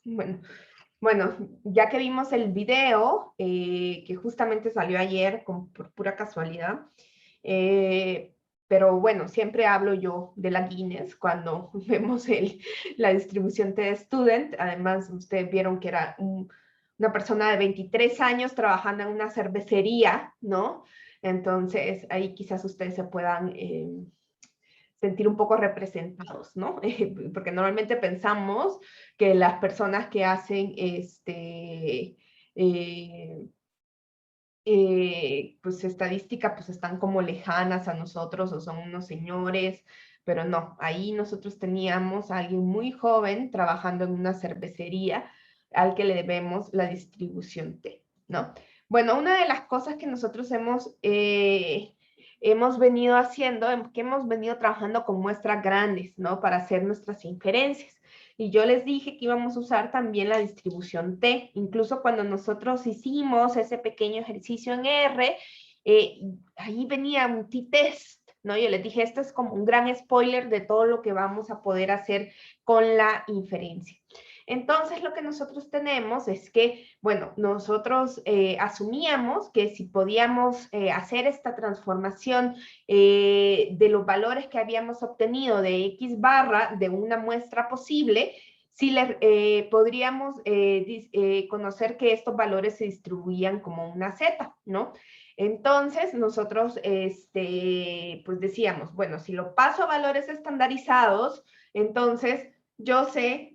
Bueno, bueno, ya que vimos el video, que justamente salió ayer por pura casualidad, eh, pero bueno, siempre hablo yo de la Guinness cuando vemos la distribución T-Student. Además, ustedes vieron que era una persona de 23 años trabajando en una cervecería, ¿no? Entonces, ahí quizás ustedes se puedan sentir un poco representados, ¿no? Porque normalmente pensamos que las personas que hacen eh, pues estadística, pues están como lejanas a nosotros o son unos señores, pero no, ahí nosotros teníamos a alguien muy joven trabajando en una cervecería al que le debemos la distribución T, ¿no? Bueno, una de las cosas que nosotros hemos venido haciendo, que hemos venido trabajando con muestras grandes, ¿no? Para hacer nuestras inferencias. Y yo les dije que íbamos a usar también la distribución T. Incluso cuando nosotros hicimos ese pequeño ejercicio en R, eh, ahí venía un t-test, ¿no? Yo les dije, esto es como un gran spoiler de todo lo que vamos a poder hacer con la inferencia. Entonces, lo que nosotros tenemos es que, bueno, nosotros asumíamos que si podíamos hacer esta transformación de los valores que habíamos obtenido de X barra de una muestra posible, si podríamos conocer que estos valores se distribuían como una Z, ¿no? Entonces, nosotros pues decíamos, bueno, si lo paso a valores estandarizados, entonces yo sé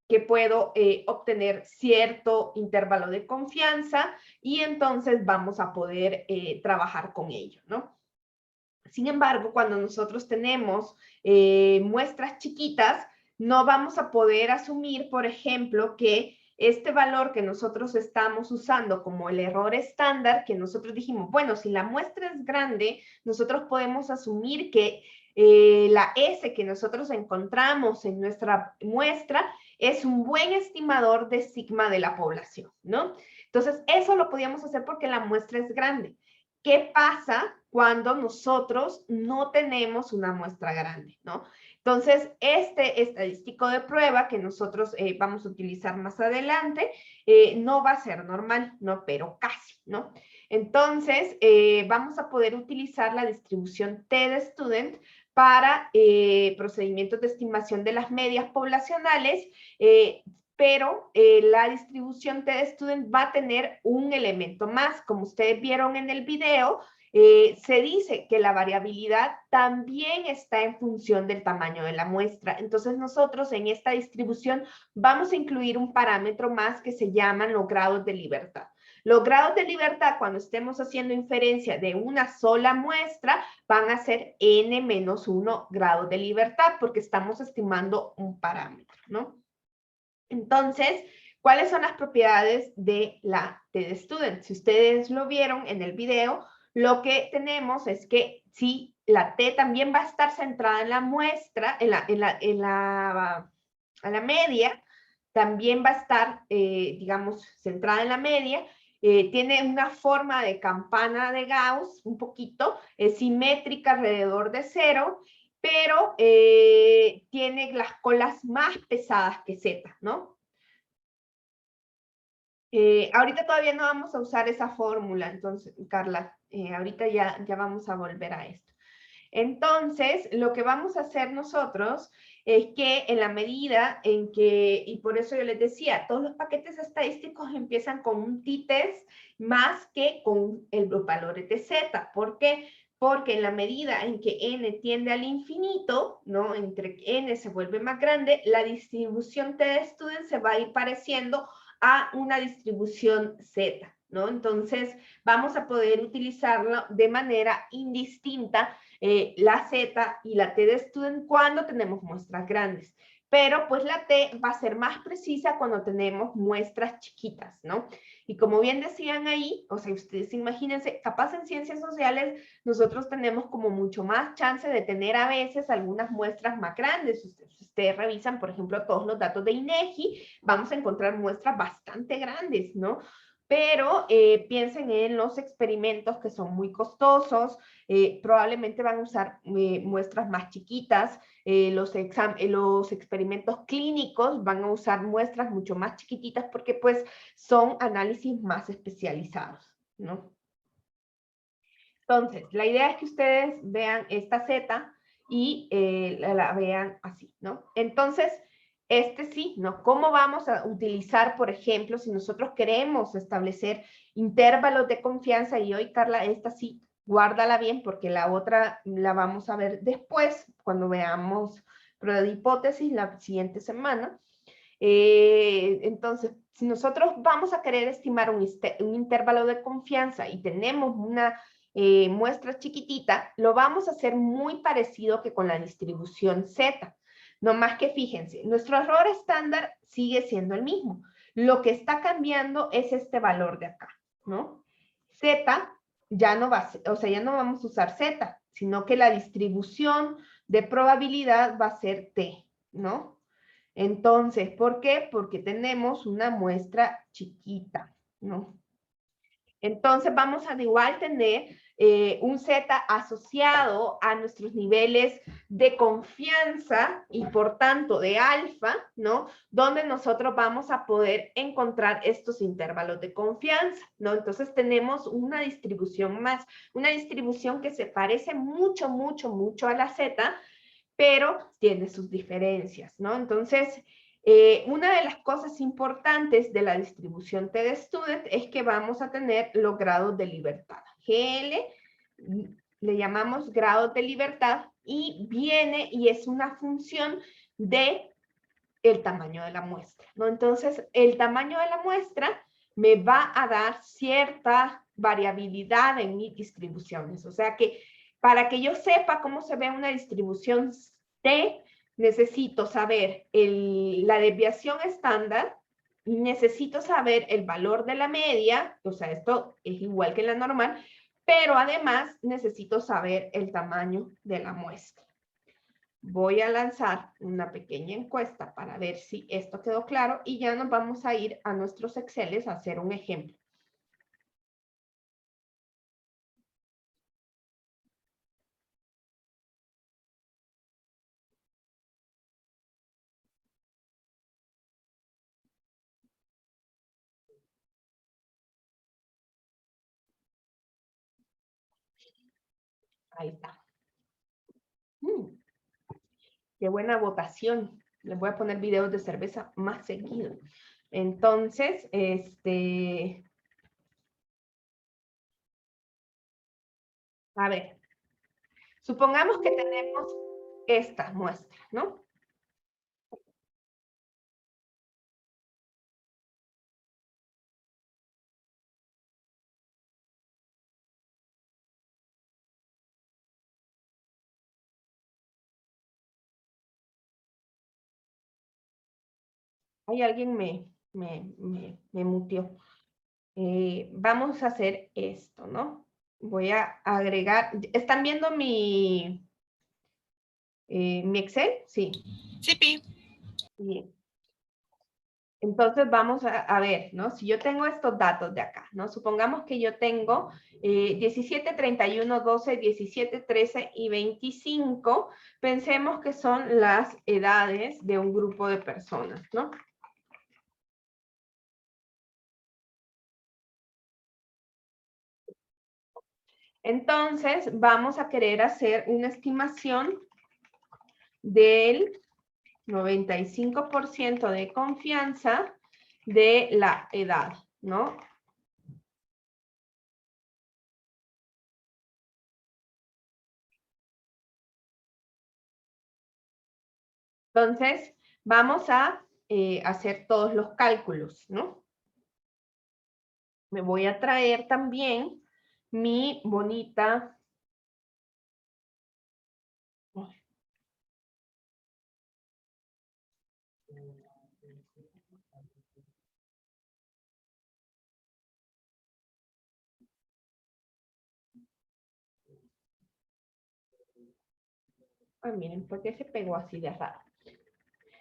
que puedo obtener cierto intervalo de confianza y entonces vamos a poder trabajar con ello, ¿no? Sin embargo, cuando nosotros tenemos muestras chiquitas, no vamos a poder asumir, por ejemplo, que este valor que nosotros estamos usando como el error estándar, que nosotros dijimos, bueno, si la muestra es grande, nosotros podemos asumir que la S que nosotros encontramos en nuestra muestra es un buen estimador de sigma de la población, ¿no? Entonces, eso lo podíamos hacer porque la muestra es grande. ¿Qué pasa cuando nosotros no tenemos una muestra grande, ¿no? Entonces, este estadístico de prueba que nosotros vamos a utilizar más adelante no va a ser normal, ¿no? Pero casi, ¿no? Entonces, vamos a poder utilizar la distribución T de Student para procedimientos de estimación de las medias poblacionales, pero la distribución T-Student va a tener un elemento más. Como ustedes vieron en el video, se dice que la variabilidad también está en función del tamaño de la muestra. Entonces nosotros en esta distribución vamos a incluir un parámetro más que se llaman los grados de libertad. Los grados de libertad, cuando estemos haciendo inferencia de una sola muestra, van a ser n-1 grados de libertad porque estamos estimando un parámetro, ¿no? Entonces, ¿cuáles son las propiedades de la T-Student? Si ustedes lo vieron en el video, lo que tenemos es que si la T también va a estar centrada en la muestra, a la media, también va a estar, digamos, centrada en la media, tiene una forma de campana de Gauss, un poquito, es simétrica alrededor de cero, pero tiene las colas más pesadas que Z, ¿no? Ahorita todavía no vamos a usar esa fórmula, entonces, Carla, ahorita ya vamos a volver a esto. Entonces, lo que vamos a hacer nosotros es que en la medida en que, y por eso yo les decía, todos los paquetes estadísticos empiezan con un t-test más que con los valores de z. ¿Por qué? Porque en la medida en que n tiende al infinito, ¿no? Entre n se vuelve más grande, la distribución t-student se va a ir pareciendo a una distribución z, ¿no? Entonces, vamos a poder utilizarlo de manera indistinta la Z y la T de student cuando tenemos muestras grandes. Pero pues la T va a ser más precisa cuando tenemos muestras chiquitas, ¿no? Y como bien decían ahí, o sea, ustedes imagínense, capaz en ciencias sociales nosotros tenemos como mucho más chance de tener a veces algunas muestras más grandes. Ustedes revisan, por ejemplo, todos los datos de INEGI, vamos a encontrar muestras bastante grandes, ¿no? pero piensen en los experimentos que son muy costosos, probablemente van a usar muestras más chiquitas, los experimentos clínicos van a usar muestras mucho más chiquititas porque pues son análisis más especializados, ¿no? Entonces, la idea es que ustedes vean esta Z y la vean así, ¿no? Entonces, sí, ¿no? ¿Cómo vamos a utilizar, por ejemplo, si nosotros queremos establecer intervalos de confianza? Y hoy, Carla, esta sí, guárdala bien porque la otra la vamos a ver después, cuando veamos prueba de hipótesis la siguiente semana. Entonces, si nosotros vamos a querer estimar un intervalo de confianza y tenemos una muestra chiquitita, lo vamos a hacer muy parecido que con la distribución Z. No más que fíjense, nuestro error estándar sigue siendo el mismo. Lo que está cambiando es este valor de acá, ¿no? Z ya no va a ser, o sea, ya no vamos a usar Z, sino que la distribución de probabilidad va a ser T, ¿no? Entonces, ¿por qué? Porque tenemos una muestra chiquita, ¿no? Entonces vamos a igual tener un Z asociado a nuestros niveles de confianza y por tanto de alfa, ¿no? Donde nosotros vamos a poder encontrar estos intervalos de confianza, ¿no? Entonces tenemos una distribución más, una distribución que se parece mucho, mucho, mucho a la Z, pero tiene sus diferencias, ¿no? Entonces, una de las cosas importantes de la distribución TD-Student es que vamos a tener los grados de libertad. GL le llamamos grados de libertad y viene y es una función de el tamaño de la muestra, ¿no? Entonces, el tamaño de la muestra me va a dar cierta variabilidad en mis distribuciones. O sea que para que yo sepa cómo se ve una distribución T, necesito saber la desviación estándar, necesito saber el valor de la media, o sea, esto es igual que la normal, pero además necesito saber el tamaño de la muestra. Voy a lanzar una pequeña encuesta para ver si esto quedó claro y ya nos vamos a ir a nuestros Exceles a hacer un ejemplo. Ahí está. Qué buena votación. Les voy a poner videos de cerveza más seguido. Entonces, a ver, supongamos que tenemos esta muestra, ¿no? Hay alguien me muteó. Vamos a hacer esto, ¿no? Voy a agregar, ¿están viendo mi Excel? Sí. Sí, Pi. Bien. Entonces vamos a ver, ¿no? Si yo tengo estos datos de acá, ¿no? Supongamos que yo tengo 17, 31, 12, 17, 13 y 25. Pensemos que son las edades de un grupo de personas, ¿no? Entonces vamos a querer hacer una estimación del 95% de confianza de la edad, ¿no? Entonces, vamos a hacer todos los cálculos, ¿no? Me voy a traer también mi bonita... Ay, miren, ¿por qué se pegó así de raro?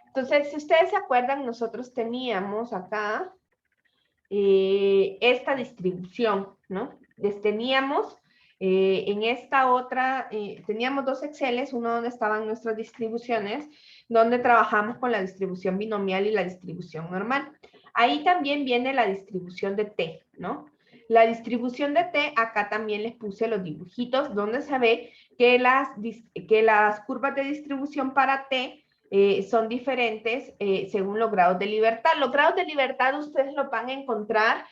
Entonces, si ustedes se acuerdan, nosotros teníamos acá esta distribución, ¿no? Teníamos en esta otra, teníamos dos Exceles, uno donde estaban nuestras distribuciones, donde trabajamos con la distribución binomial y la distribución normal. Ahí también viene la distribución de T, ¿no? La distribución de T, acá también les puse los dibujitos donde se ve que las curvas de distribución para T son diferentes según los grados de libertad. Los grados de libertad ustedes los van a encontrar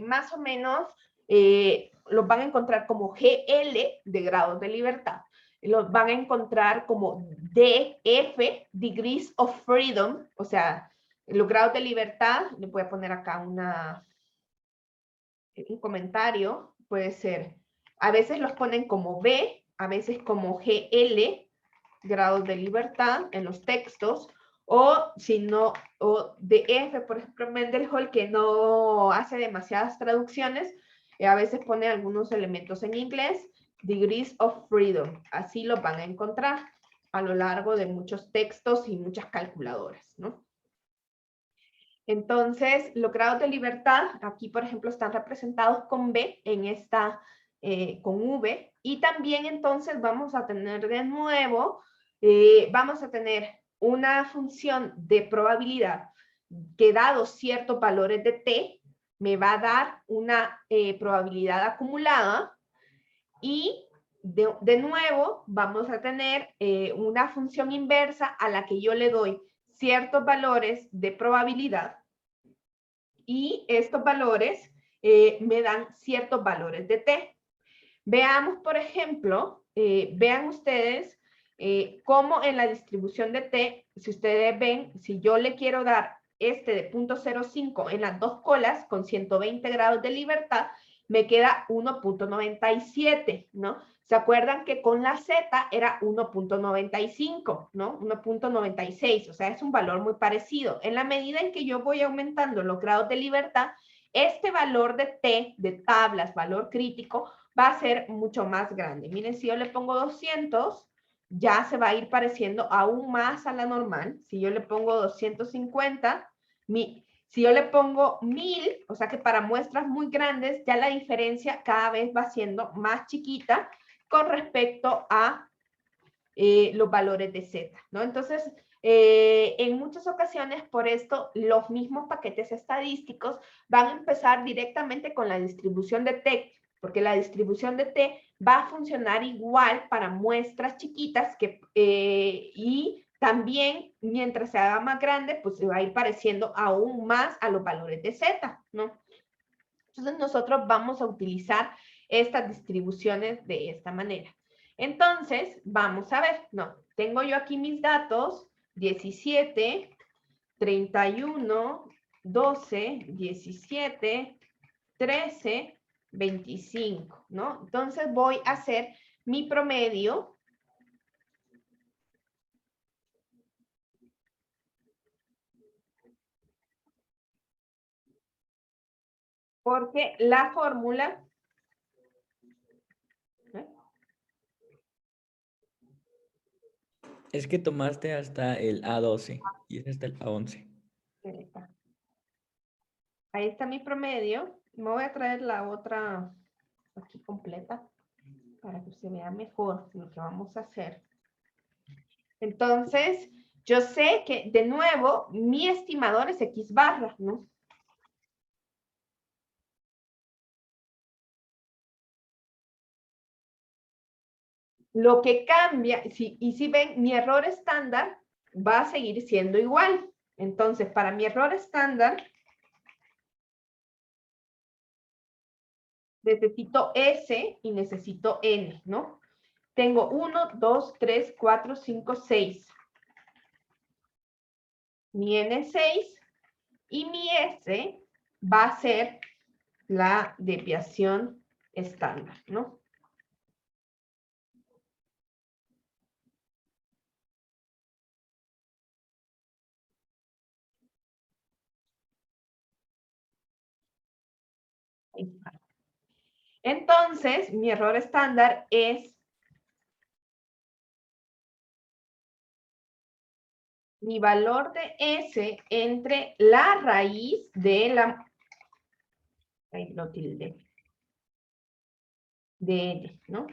más o menos, los van a encontrar como GL de grados de libertad. Los van a encontrar como DF, Degrees of Freedom, o sea, los grados de libertad. Le voy a poner acá un comentario, puede ser, a veces los ponen como B, a veces como GL, grados de libertad en los textos, o si no, o DF, por ejemplo, Mendelhall, que no hace demasiadas traducciones, a veces pone algunos elementos en inglés, Degrees of Freedom, así lo van a encontrar a lo largo de muchos textos y muchas calculadoras, ¿no? Entonces, los grados de libertad, aquí por ejemplo están representados con B, en esta con V, y también entonces vamos a tener de nuevo, vamos a tener una función de probabilidad que dados ciertos valores de T, me va a dar una probabilidad acumulada, y de nuevo vamos a tener una función inversa a la que yo le doy ciertos valores de probabilidad, y estos valores me dan ciertos valores de T. Veamos, por ejemplo, vean ustedes cómo en la distribución de T, si ustedes ven, si yo le quiero dar este de 0.05 en las dos colas con 120 grados de libertad, me queda 1.97, ¿no? ¿Se acuerdan que con la Z era 1.95, ¿no? 1.96, o sea, es un valor muy parecido. En la medida en que yo voy aumentando los grados de libertad, este valor de T, de tablas, valor crítico, va a ser mucho más grande. Miren, si yo le pongo 200, ya se va a ir pareciendo aún más a la normal. Si yo le pongo 250, si yo le pongo 1000, o sea que para muestras muy grandes, ya la diferencia cada vez va siendo más chiquita con respecto a los valores de Z, ¿no? Entonces, en muchas ocasiones, por esto, los mismos paquetes estadísticos van a empezar directamente con la distribución de T, porque la distribución de T va a funcionar igual para muestras chiquitas y también, mientras se haga más grande, pues se va a ir pareciendo aún más a los valores de Z, ¿no? Entonces, nosotros vamos a utilizar estas distribuciones de esta manera. Entonces, vamos a ver, no, tengo yo aquí mis datos, 17, 31, 12, 17, 13, 25, ¿no? Entonces voy a hacer mi promedio. Porque la fórmula... Es que tomaste hasta el A12 y es hasta el A11. Ahí está mi promedio. Me voy a traer la otra aquí completa para que se vea mejor lo que vamos a hacer. Entonces, yo sé que, de nuevo, mi estimador es X barra, ¿no? Lo que cambia, y si ven, mi error estándar va a seguir siendo igual. Entonces, para mi error estándar, necesito S y necesito N, ¿no? Tengo 1, 2, 3, 4, 5, 6. Mi N6 y mi S va a ser la desviación estándar, ¿no? Entonces, mi error estándar es mi valor de S entre la raíz de la... Ahí lo tilde. De L, ¿no?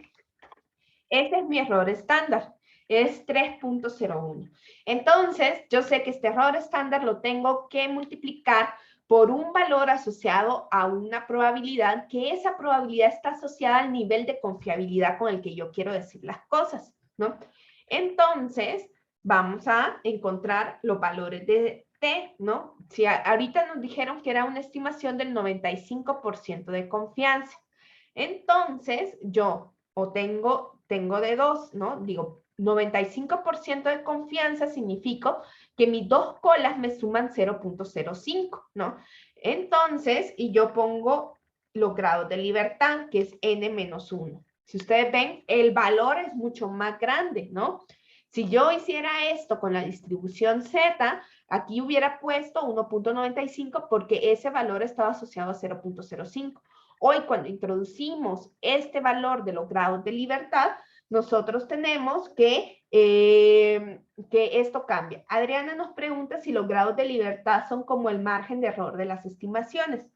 Ese es mi error estándar. Es 3.01. Entonces, yo sé que este error estándar lo tengo que multiplicar por un valor asociado a una probabilidad, que esa probabilidad está asociada al nivel de confiabilidad con el que yo quiero decir las cosas, ¿no? Entonces, vamos a encontrar los valores de T, ¿no? Si ahorita nos dijeron que era una estimación del 95% de confianza. Entonces, yo o tengo de dos, ¿no? Digo, 95% de confianza significa que mis dos colas me suman 0.05, ¿no? Entonces, y yo pongo los grados de libertad, que es n-1. Si ustedes ven, el valor es mucho más grande, ¿no? Si yo hiciera esto con la distribución Z, aquí hubiera puesto 1.95 porque ese valor estaba asociado a 0.05. Hoy, cuando introducimos este valor de los grados de libertad, nosotros tenemos que esto cambia. Adriana nos pregunta si los grados de libertad son como el margen de error de las estimaciones.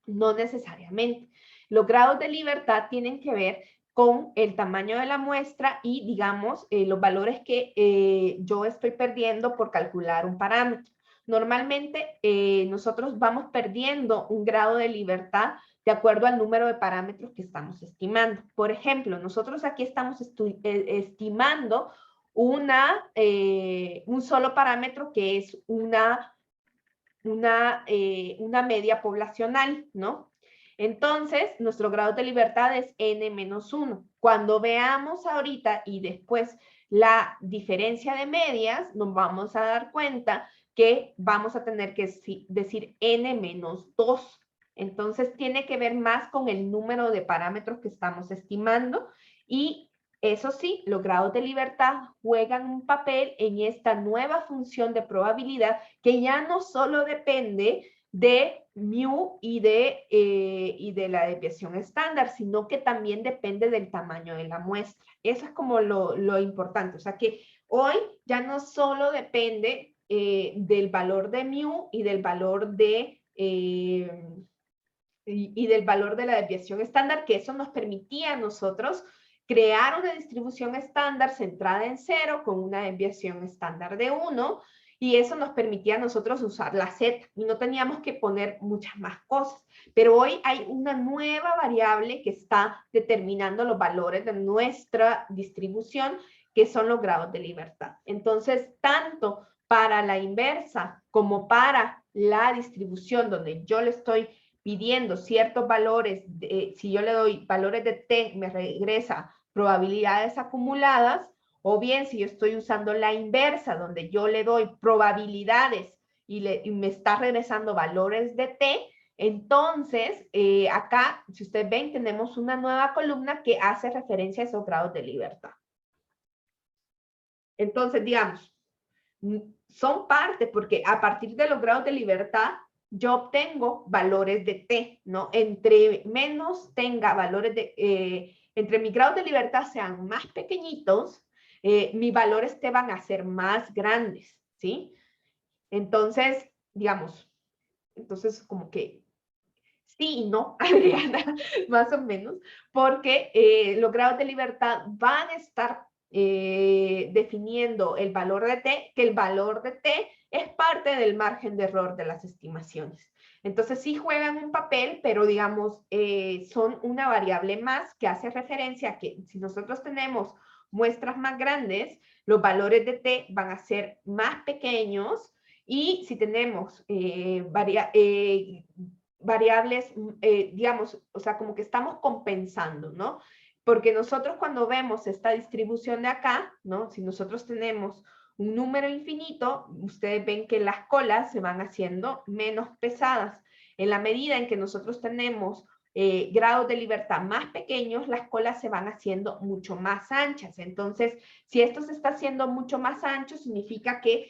No necesariamente. Los grados de libertad tienen que ver con el tamaño de la muestra y, digamos, los valores que yo estoy perdiendo por calcular un parámetro. Normalmente, nosotros vamos perdiendo un grado de libertad de acuerdo al número de parámetros que estamos estimando. Por ejemplo, nosotros aquí estamos estimando un solo parámetro que es una media poblacional, ¿no? Entonces, nuestro grado de libertad es n-1. Cuando veamos ahorita y después la diferencia de medias, nos vamos a dar cuenta que vamos a tener que decir n-2. Entonces, tiene que ver más con el número de parámetros que estamos estimando y eso sí, los grados de libertad juegan un papel en esta nueva función de probabilidad que ya no solo depende de mu y de la desviación estándar, sino que también depende del tamaño de la muestra. Eso es como lo importante. O sea que hoy ya no solo depende del valor de mu y del valor y del valor de la desviación estándar, que eso nos permitía a nosotros crear una distribución estándar centrada en 0 con una desviación estándar de 1 y eso nos permitía a nosotros usar la Z y no teníamos que poner muchas más cosas. Pero hoy hay una nueva variable que está determinando los valores de nuestra distribución, que son los grados de libertad. Entonces, tanto para la inversa como para la distribución donde yo le estoy pidiendo ciertos valores, si yo le doy valores de T, me regresa probabilidades acumuladas, o bien si yo estoy usando la inversa, donde yo le doy probabilidades y me está regresando valores de T, entonces acá, si ustedes ven, tenemos una nueva columna que hace referencia a esos grados de libertad. Entonces, digamos, son parte, porque a partir de los grados de libertad, yo obtengo valores de T, ¿no? Entre menos tenga valores entre mis grados de libertad sean más pequeñitos, mis valores T van a ser más grandes, ¿sí? Entonces, digamos, entonces como que sí y no, Adriana, más o menos, porque los grados de libertad van a estar definiendo el valor de T, que el valor de T es parte del margen de error de las estimaciones. Entonces sí juegan un papel, pero digamos, son una variable más que hace referencia a que si nosotros tenemos muestras más grandes, los valores de T van a ser más pequeños y si tenemos variables, digamos, o sea, como que estamos compensando, ¿no? Porque nosotros cuando vemos esta distribución de acá, ¿no? Si nosotros tenemos un número infinito, ustedes ven que las colas se van haciendo menos pesadas. En la medida en que nosotros tenemos grados de libertad más pequeños, las colas se van haciendo mucho más anchas. Entonces, si esto se está haciendo mucho más ancho, significa que,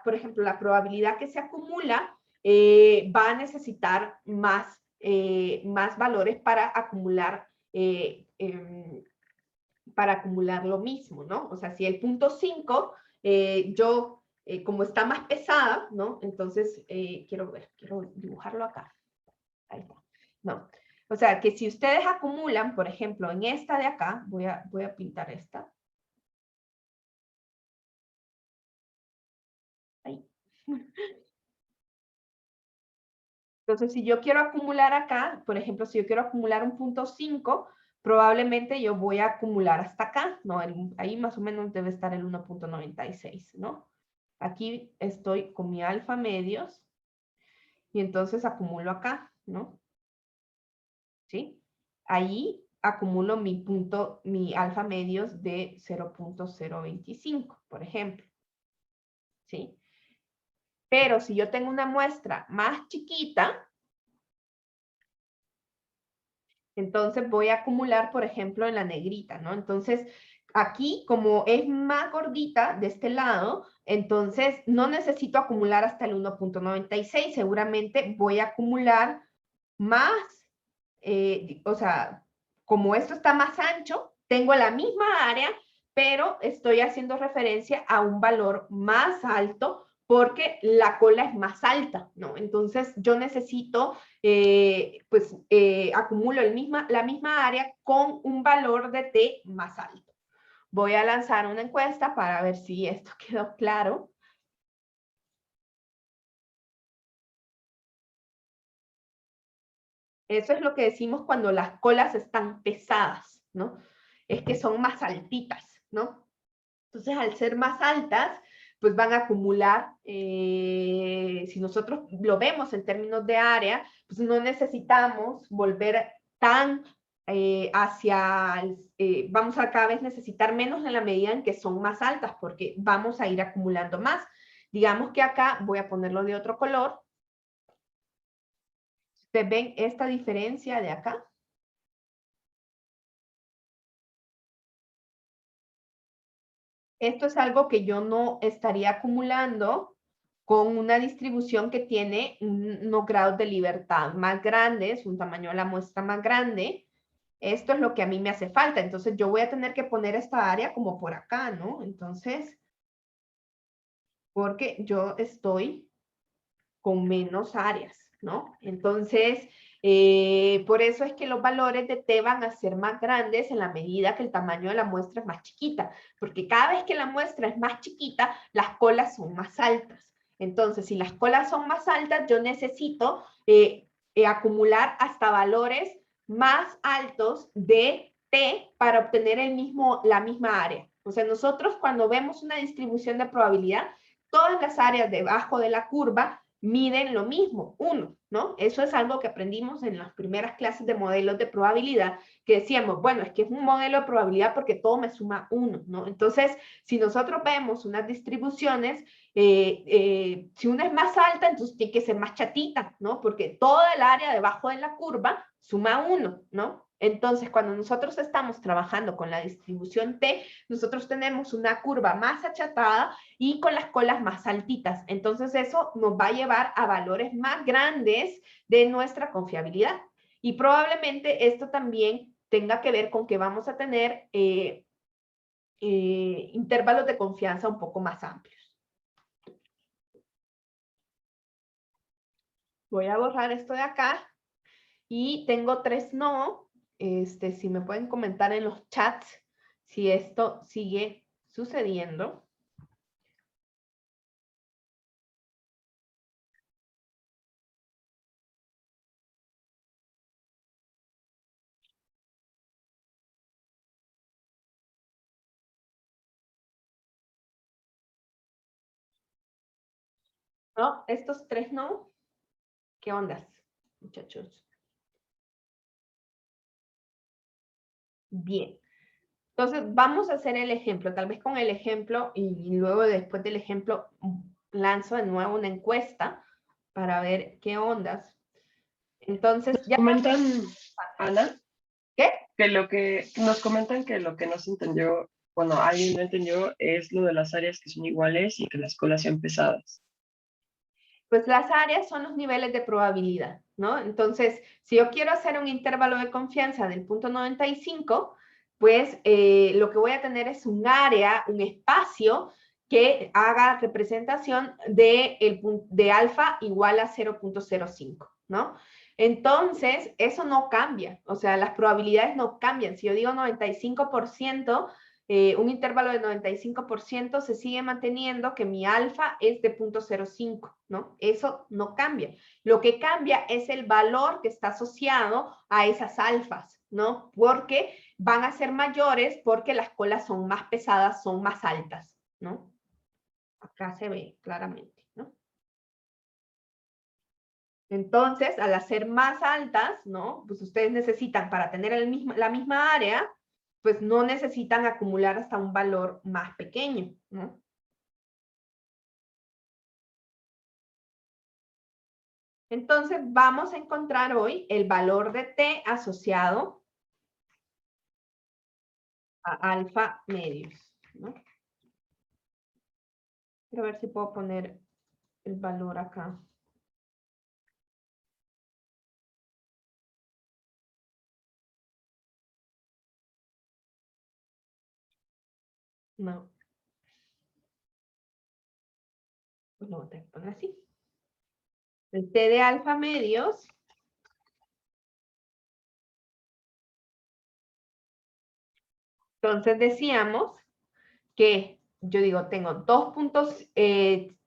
por ejemplo, la probabilidad que se acumula va a necesitar más valores para acumular lo mismo, ¿no? O sea, si el punto 5, yo como está más pesada, ¿no? Entonces, quiero dibujarlo acá. Ahí está. No. O sea, que si ustedes acumulan, por ejemplo, en esta de acá, voy a pintar esta. Ahí. Entonces, si yo quiero acumular acá, por ejemplo, si yo quiero acumular un punto 5, probablemente yo voy a acumular hasta acá, ¿no? Ahí más o menos debe estar el 1.96, ¿no? Aquí estoy con mi alfa medios y entonces acumulo acá, ¿no? ¿Sí? Ahí acumulo mi alfa medios de 0.025, por ejemplo, ¿sí? Pero si yo tengo una muestra más chiquita, entonces voy a acumular, por ejemplo, en la negrita, ¿no? Entonces, aquí, como es más gordita de este lado, entonces no necesito acumular hasta el 1.96, seguramente voy a acumular más, o sea, como esto está más ancho, tengo la misma área, pero estoy haciendo referencia a un valor más alto porque la cola es más alta, ¿no? Entonces yo necesito, acumulo la misma área con un valor de T más alto. Voy a lanzar una encuesta para ver si esto quedó claro. Eso es lo que decimos cuando las colas están pesadas, ¿no? Es que son más altitas, ¿no? Entonces, al ser más altas, pues van a acumular, si nosotros lo vemos en términos de área, pues no necesitamos volver tan vamos a cada vez necesitar menos en la medida en que son más altas, porque vamos a ir acumulando más. Digamos que acá voy a ponerlo de otro color. ¿Ustedes ven esta diferencia de acá? Esto es algo que yo no estaría acumulando con una distribución que tiene unos grados de libertad más grandes, un tamaño de la muestra más grande. Esto es lo que a mí me hace falta. Entonces yo voy a tener que poner esta área como por acá, ¿no? Entonces, porque yo estoy con menos áreas, ¿no? Entonces, por eso es que los valores de T van a ser más grandes en la medida que el tamaño de la muestra es más chiquita, porque cada vez que la muestra es más chiquita, las colas son más altas. Entonces, si las colas son más altas, yo necesito acumular hasta valores más altos de T para obtener la misma área. O sea, nosotros cuando vemos una distribución de probabilidad, todas las áreas debajo de la curva miden lo mismo, 1, ¿no? Eso es algo que aprendimos en las primeras clases de modelos de probabilidad, que decíamos, bueno, es que es un modelo de probabilidad porque todo me suma 1, ¿no? Entonces, si nosotros vemos unas distribuciones, si una es más alta, entonces tiene que ser más chatita, ¿no? Porque toda el área debajo de la curva suma 1, ¿no? Entonces, cuando nosotros estamos trabajando con la distribución T, nosotros tenemos una curva más achatada y con las colas más altitas. Entonces, eso nos va a llevar a valores más grandes de nuestra confiabilidad. Y probablemente esto también tenga que ver con que vamos a tener intervalos de confianza un poco más amplios. Voy a borrar esto de acá. Y tengo 3 no. Si me pueden comentar en los chats si esto sigue sucediendo. ¿No? Estos 3 no. ¿Qué ondas, muchachos? Bien. Entonces, vamos a hacer el ejemplo. Tal vez con el ejemplo y luego después del ejemplo lanzo de nuevo una encuesta para ver qué ondas. Entonces, ya comentan, Ana, ¿qué? que nos comentan que lo que no se entendió, bueno, alguien no entendió, es lo de las áreas que son iguales y que las colas sean pesadas. Pues las áreas son los niveles de probabilidad, ¿no? Entonces, si yo quiero hacer un intervalo de confianza del punto 95, pues lo que voy a tener es un área, un espacio que haga representación de alfa igual a 0.05, ¿no? Entonces, eso no cambia, o sea, las probabilidades no cambian. Si yo digo 95%, un intervalo de 95% se sigue manteniendo que mi alfa es de 0.05, ¿no? Eso no cambia. Lo que cambia es el valor que está asociado a esas alfas, ¿no? Porque van a ser mayores porque las colas son más pesadas, son más altas, ¿no? Acá se ve claramente, ¿no? Entonces, al hacer más altas, ¿no? Pues ustedes necesitan, para tener la misma área, pues no necesitan acumular hasta un valor más pequeño, ¿no? Entonces, vamos a encontrar hoy el valor de T asociado a alfa medios, ¿no? Quiero ver si puedo poner el valor acá. No. Pues lo voy a tener que poner así. El T de alfa medios entonces decíamos que yo digo, tengo dos puntos,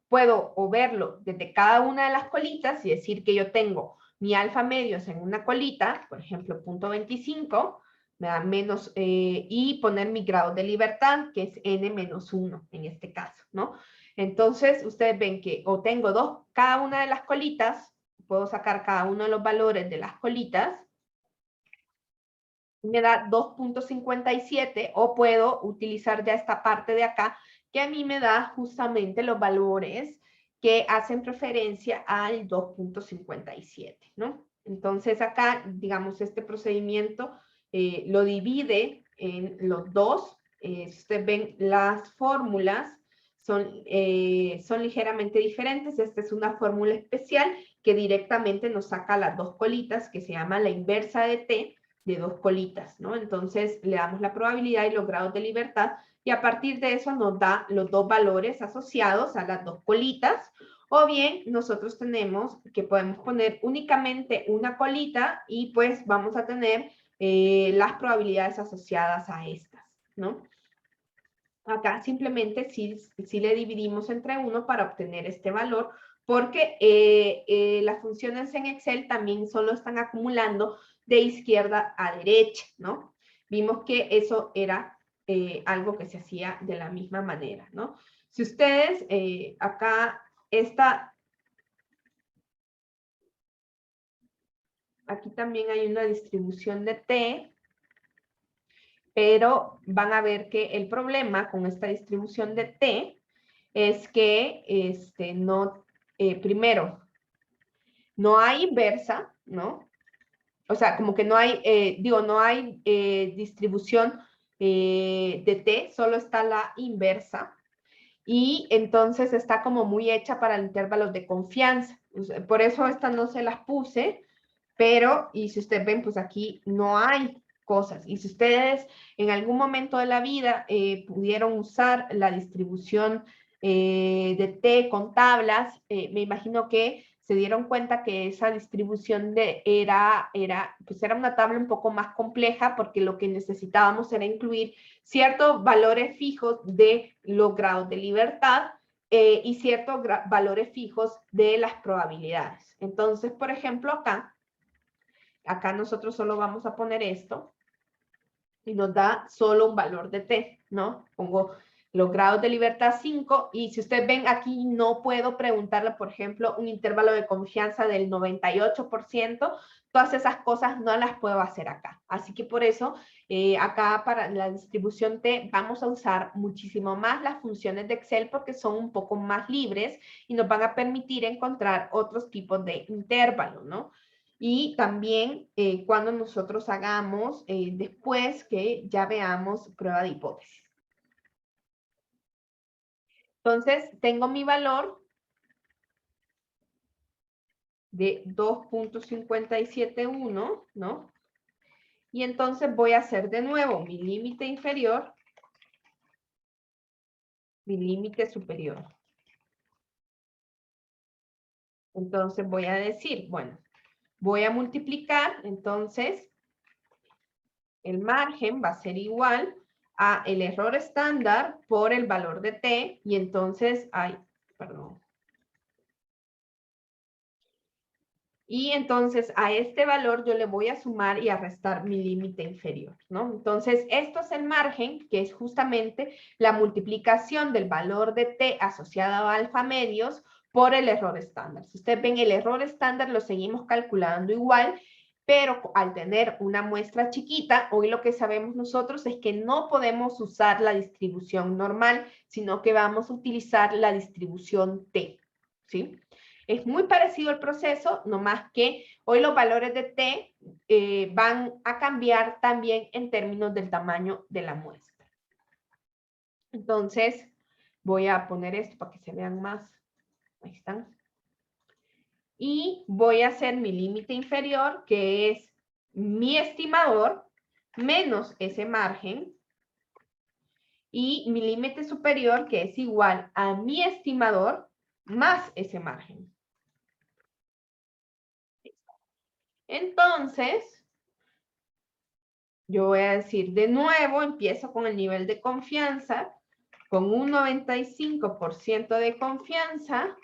puedo o verlo desde cada una de las colitas y decir que yo tengo mi alfa medios en una colita, por ejemplo, punto 25, me da menos, y poner mi grado de libertad, que es n menos 1 en este caso, ¿no? Entonces, ustedes ven que o tengo dos, cada una de las colitas, puedo sacar cada uno de los valores de las colitas, me da 2.57 o puedo utilizar ya esta parte de acá que a mí me da justamente los valores que hacen referencia al 2.57, ¿no? Entonces acá, digamos, este procedimiento lo divide en los dos. Si ustedes ven las fórmulas, son ligeramente diferentes. Esta es una fórmula especial que directamente nos saca las dos colitas, que se llama la inversa de t, de dos colitas, ¿no? Entonces le damos la probabilidad y los grados de libertad y a partir de eso nos da los dos valores asociados a las dos colitas, o bien nosotros tenemos que podemos poner únicamente una colita y pues vamos a tener las probabilidades asociadas a estas, ¿no? Acá simplemente sí le dividimos entre 1 para obtener este valor, porque las funciones en Excel también solo están acumulando de izquierda a derecha, ¿no? Vimos que eso era algo que se hacía de la misma manera, ¿no? Si ustedes acá aquí también hay una distribución de T, pero van a ver que el problema con esta distribución de T es que primero, no hay inversa, ¿no? O sea, como que no hay, no hay distribución de T, solo está la inversa. Y entonces está como muy hecha para intervalos de confianza. Por eso esta no se las puse, pero, y si ustedes ven, pues aquí no hay cosas. Y si ustedes en algún momento de la vida pudieron usar la distribución de T con tablas, me imagino que se dieron cuenta que esa distribución era una tabla un poco más compleja porque lo que necesitábamos era incluir ciertos valores fijos de los grados de libertad y ciertos valores fijos de las probabilidades. Entonces, por ejemplo, acá nosotros solo vamos a poner esto y nos da solo un valor de T, ¿no? Pongo los grados de libertad 5 y si ustedes ven aquí no puedo preguntarle, por ejemplo, un intervalo de confianza del 98%, todas esas cosas no las puedo hacer acá. Así que por eso acá para la distribución T vamos a usar muchísimo más las funciones de Excel porque son un poco más libres y nos van a permitir encontrar otros tipos de intervalos, ¿no? Y también cuando nosotros hagamos, después que ya veamos prueba de hipótesis. Entonces, tengo mi valor de 2.571, ¿no? Y entonces voy a hacer de nuevo mi límite inferior mi límite superior. Entonces voy a decir, bueno, voy a multiplicar, entonces, el margen va a ser igual a el error estándar por el valor de t, y entonces, perdón. Y entonces a este valor yo le voy a sumar y a restar mi límite inferior, ¿no? Entonces, esto es el margen, que es justamente la multiplicación del valor de t asociado a alfa medios por el error estándar. Si ustedes ven, el error estándar lo seguimos calculando igual, pero al tener una muestra chiquita, hoy lo que sabemos nosotros es que no podemos usar la distribución normal, sino que vamos a utilizar la distribución t, ¿sí? Es muy parecido el proceso, no más que hoy los valores de t van a cambiar también en términos del tamaño de la muestra. Entonces, voy a poner esto para que se vean más. Ahí están. Y voy a hacer mi límite inferior, que es mi estimador, menos ese margen. Y mi límite superior, que es igual a mi estimador, más ese margen. Entonces, yo voy a decir de nuevo, empiezo con el nivel de confianza. Con un 95% de confianza,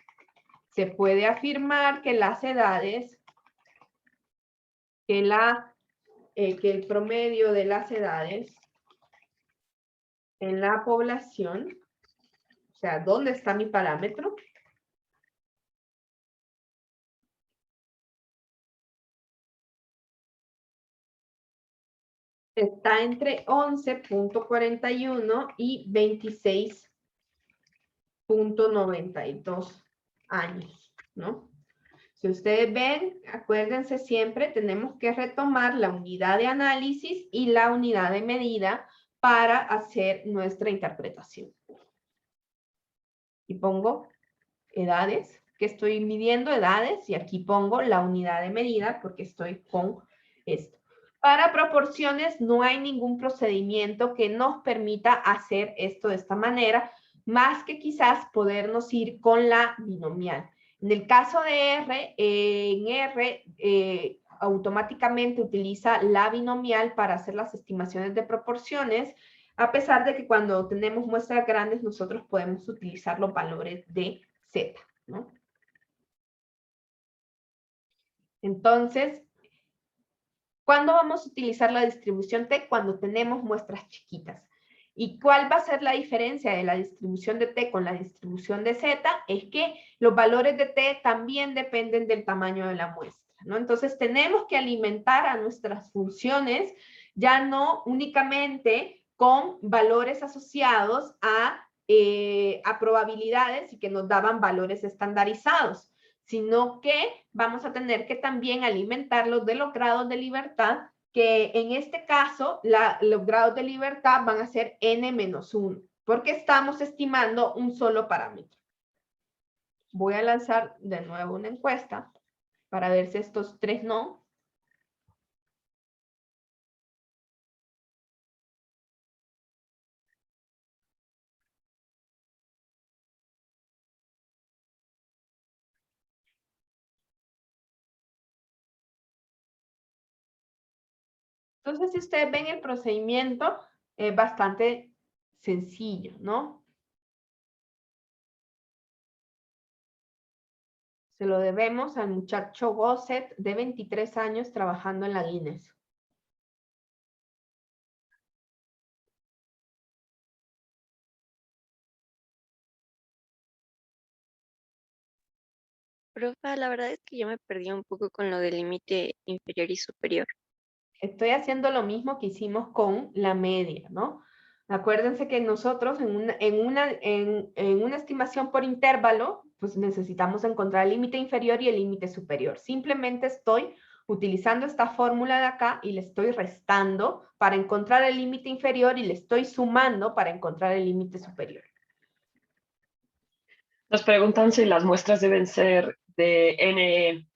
se puede afirmar que las edades, que el promedio de las edades en la población, o sea, ¿dónde está mi parámetro? Está entre 11.41 y 26.92 años, ¿no? Si ustedes ven, acuérdense siempre, tenemos que retomar la unidad de análisis y la unidad de medida para hacer nuestra interpretación. Y pongo edades, que estoy midiendo edades, y aquí pongo la unidad de medida porque estoy con esto. Para proporciones no hay ningún procedimiento que nos permita hacer esto de esta manera, más que quizás podernos ir con la binomial. En el caso de R, en R automáticamente utiliza la binomial para hacer las estimaciones de proporciones, a pesar de que cuando tenemos muestras grandes nosotros podemos utilizar los valores de Z, ¿no? Entonces, ¿cuándo vamos a utilizar la distribución T? Cuando tenemos muestras chiquitas. ¿Y cuál va a ser la diferencia de la distribución de T con la distribución de Z? Es que los valores de T también dependen del tamaño de la muestra, ¿no? Entonces, tenemos que alimentar a nuestras funciones ya no únicamente con valores asociados a probabilidades y que nos daban valores estandarizados, sino que vamos a tener que también alimentarlos de los grados de libertad, que en este caso los grados de libertad van a ser n-1, porque estamos estimando un solo parámetro. Voy a lanzar de nuevo una encuesta para ver si estos tres no. Entonces, si ustedes ven el procedimiento, es bastante sencillo, ¿no? Se lo debemos al muchacho Gosset, de 23 años, trabajando en la Guinness. Profa, la verdad es que yo me perdí un poco con lo del límite inferior y superior. Estoy haciendo lo mismo que hicimos con la media, ¿no? Acuérdense que nosotros en una estimación por intervalo, pues necesitamos encontrar el límite inferior y el límite superior. Simplemente estoy utilizando esta fórmula de acá y le estoy restando para encontrar el límite inferior y le estoy sumando para encontrar el límite superior. Nos preguntan si las muestras deben ser de n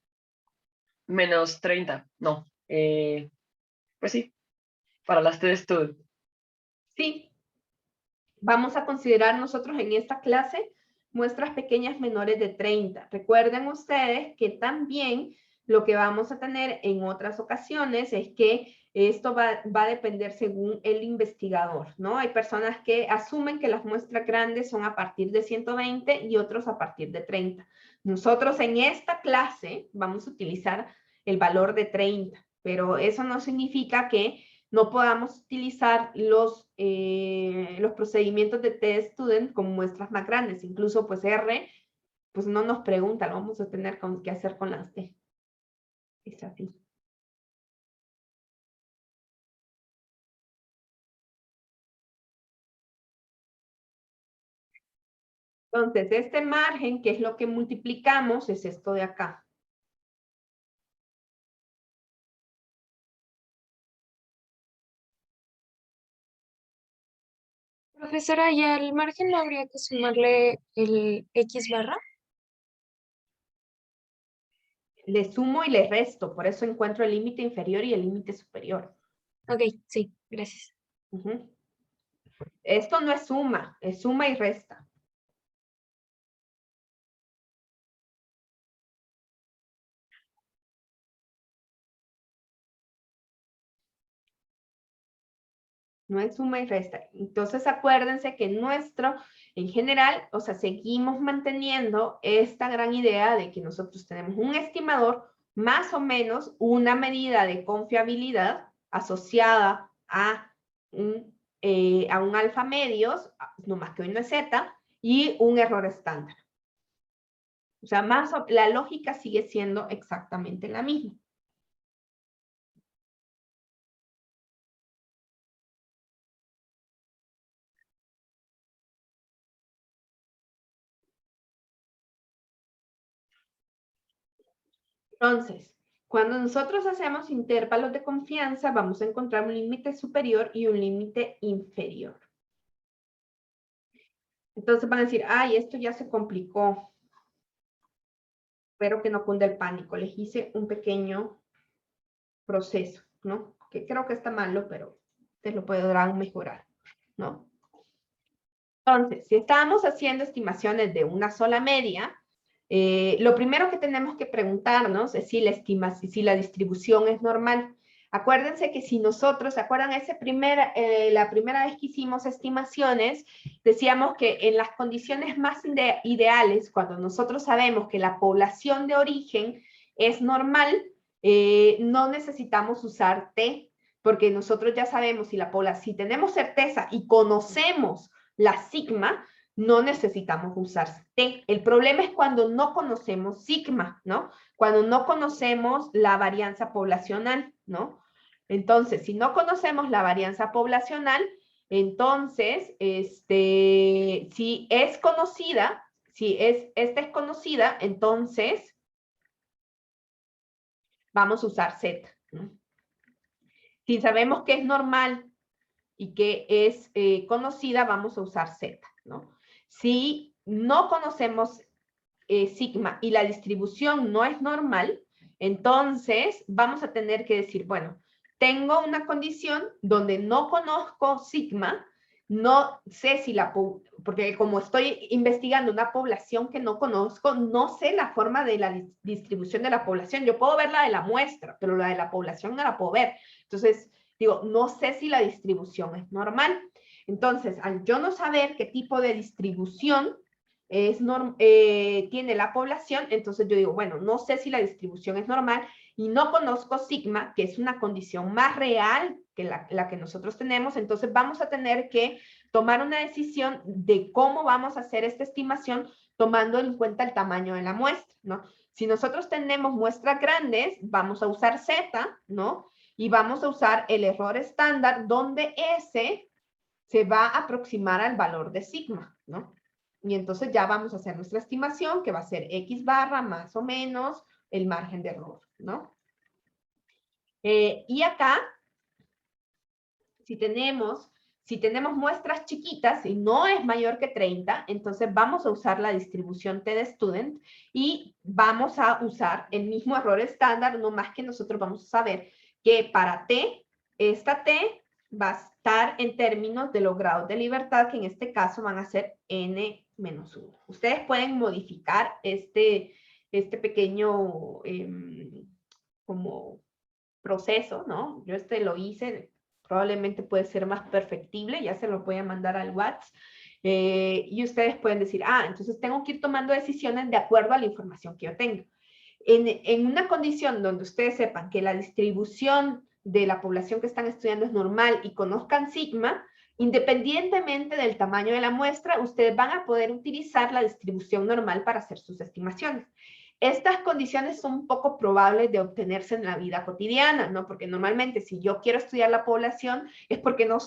menos 30. No. Pues sí, para las t-student. Sí. vamos a considerar nosotros en esta clase muestras pequeñas menores de 30. Recuerden ustedes que también lo que vamos a tener en otras ocasiones es que esto va a depender según el investigador, ¿no? Hay personas que asumen que las muestras grandes son a partir de 120 y otros a partir de 30. Nosotros en esta clase vamos a utilizar el valor de 30, pero eso no significa que no podamos utilizar los procedimientos de test student como muestras más grandes. Incluso, pues R, pues no nos pregunta, lo vamos a tener que hacer con las T. Es así. Entonces, este margen, que es lo que multiplicamos, es esto de acá. Profesora, ¿y al margen no habría que sumarle el X barra? Le sumo y le resto, por eso encuentro el límite inferior y el límite superior. Ok, sí, gracias. Uh-huh. Esto no es suma y resta. No es suma y resta. Entonces acuérdense que en general, o sea, seguimos manteniendo esta gran idea de que nosotros tenemos un estimador, más o menos una medida de confiabilidad asociada a un alfa medios, no más que hoy no es Z, y un error estándar. O sea, la lógica sigue siendo exactamente la misma. Entonces, cuando nosotros hacemos intervalos de confianza, vamos a encontrar un límite superior y un límite inferior. Entonces van a decir, ay, esto ya se complicó. Espero que no cunda el pánico. Les hice un pequeño proceso, ¿no? Que creo que está malo, pero ustedes lo podrán mejorar, ¿no? Entonces, si estamos haciendo estimaciones de una sola media, lo primero que tenemos que preguntarnos es si la distribución es normal. Acuérdense que si nosotros, ¿se acuerdan la primera vez que hicimos estimaciones? Decíamos que en las condiciones más ideales, cuando nosotros sabemos que la población de origen es normal, no necesitamos usar T, porque nosotros ya sabemos si tenemos certeza y conocemos la sigma, no necesitamos usar T. El problema es cuando no conocemos sigma, ¿no? Cuando no conocemos la varianza poblacional, ¿no? Entonces, si no conocemos la varianza poblacional, entonces, si esta es conocida, entonces vamos a usar Z, ¿no? Si sabemos que es normal y que es conocida, vamos a usar Z, ¿no? Si no conocemos sigma y la distribución no es normal, entonces vamos a tener que decir, bueno, tengo una condición donde no conozco sigma, no sé si porque como estoy investigando una población que no conozco, no sé la forma de la distribución de la población. Yo puedo ver la de la muestra, pero la de la población no la puedo ver. Entonces, digo, no sé si la distribución es normal. Entonces, al yo no saber qué tipo de distribución tiene la población, entonces yo digo, bueno, no sé si la distribución es normal y no conozco sigma, que es una condición más real que la que nosotros tenemos, entonces vamos a tener que tomar una decisión de cómo vamos a hacer esta estimación tomando en cuenta el tamaño de la muestra, ¿no? Si nosotros tenemos muestras grandes, vamos a usar Z, ¿no? Y vamos a usar el error estándar donde S se va a aproximar al valor de sigma, ¿no? Y entonces ya vamos a hacer nuestra estimación, que va a ser X barra más o menos el margen de error, ¿no? Y acá, si tenemos muestras chiquitas y no es mayor que 30, entonces vamos a usar la distribución T de student y vamos a usar el mismo error estándar, no más que nosotros vamos a saber que para T, esta T va a estar en términos de los grados de libertad, que en este caso van a ser n-1. Ustedes pueden modificar este pequeño como proceso, ¿no? Yo lo hice, probablemente puede ser más perfectible, ya se lo voy a mandar al WhatsApp. Y ustedes pueden decir, entonces tengo que ir tomando decisiones de acuerdo a la información que yo tengo. En una condición donde ustedes sepan que la distribución de la población que están estudiando es normal y conozcan sigma, independientemente del tamaño de la muestra, ustedes van a poder utilizar la distribución normal para hacer sus estimaciones. Estas condiciones son poco probables de obtenerse en la vida cotidiana, ¿no? Porque normalmente si yo quiero estudiar la población es porque no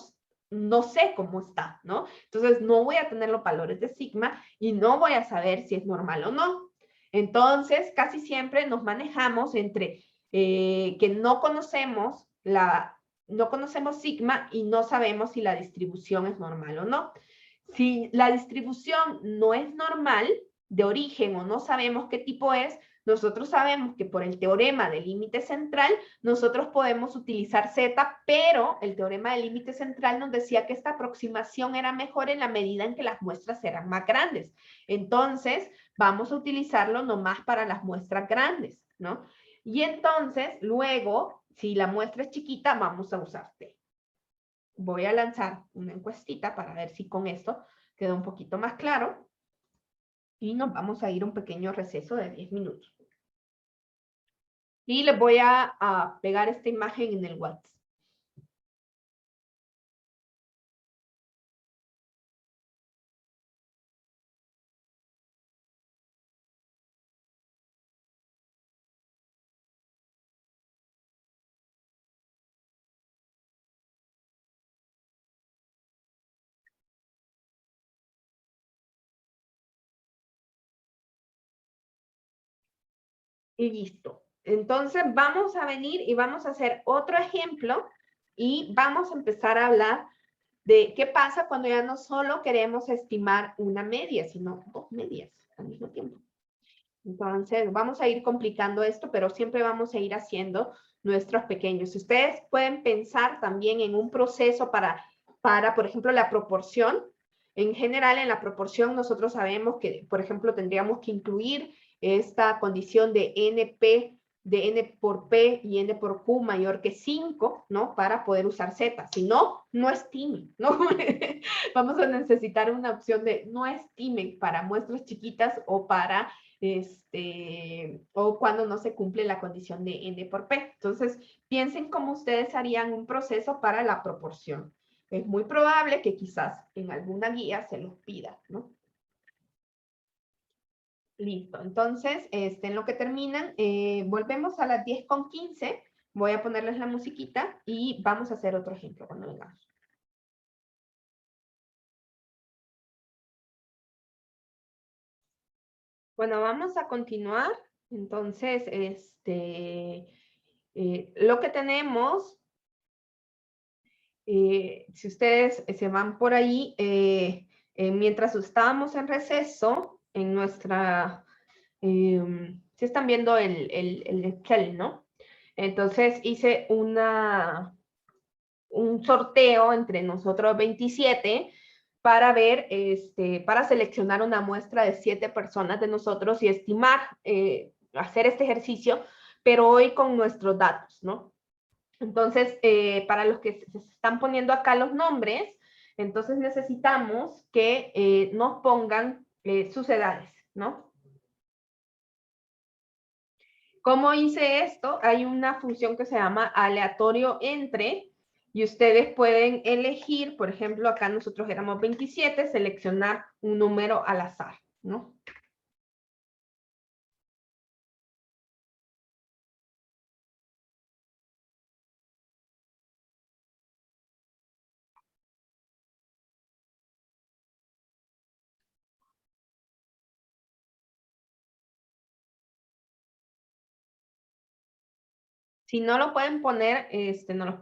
sé cómo está, ¿no? Entonces no voy a tener los valores de sigma y no voy a saber si es normal o no. Entonces, casi siempre nos manejamos entre que no conocemos sigma y no sabemos si la distribución es normal o no. Si la distribución no es normal de origen o no sabemos qué tipo es, nosotros sabemos que por el teorema del límite central, nosotros podemos utilizar Z, pero el teorema del límite central nos decía que esta aproximación era mejor en la medida en que las muestras eran más grandes. Entonces, vamos a utilizarlo nomás para las muestras grandes, ¿no? Y entonces, luego, si la muestra es chiquita, vamos a usar T. Voy a lanzar una encuestita para ver si con esto queda un poquito más claro. Y nos vamos a ir a un pequeño receso de 10 minutos. Y les voy a pegar esta imagen en el WhatsApp. Y listo. Entonces vamos a venir y vamos a hacer otro ejemplo y vamos a empezar a hablar de qué pasa cuando ya no solo queremos estimar una media, sino dos medias al mismo tiempo. Entonces vamos a ir complicando esto, pero siempre vamos a ir haciendo nuestros pequeños. Ustedes pueden pensar también en un proceso para por ejemplo, la proporción. En general, en la proporción nosotros sabemos que, por ejemplo, tendríamos que incluir esta condición de NP, de N por P y N por Q mayor que 5, ¿no? Para poder usar Z. Si no, no estimen, ¿no? Vamos a necesitar una opción de no estimen para muestras chiquitas o para o cuando no se cumple la condición de N por P. Entonces, piensen cómo ustedes harían un proceso para la proporción. Es muy probable que quizás en alguna guía se los pida, ¿no? Listo. Entonces, en lo que terminan, volvemos a las 10:15. Voy a ponerles la musiquita y vamos a hacer otro ejemplo cuando vengamos. Bueno, vamos a continuar. Entonces, lo que tenemos, si ustedes se van por ahí, mientras estábamos en receso, en nuestra, si están viendo el Excel, ¿no? Entonces hice un sorteo entre nosotros 27 para ver, para seleccionar una muestra de 7 personas de nosotros y estimar, hacer este ejercicio, pero hoy con nuestros datos, ¿no? Entonces, para los que se están poniendo acá los nombres, entonces necesitamos que nos pongan sus edades, ¿no? ¿Cómo hice esto? Hay una función que se llama aleatorio entre, y ustedes pueden elegir, por ejemplo, acá nosotros éramos 27, seleccionar un número al azar, ¿no? Si no lo pueden poner, nos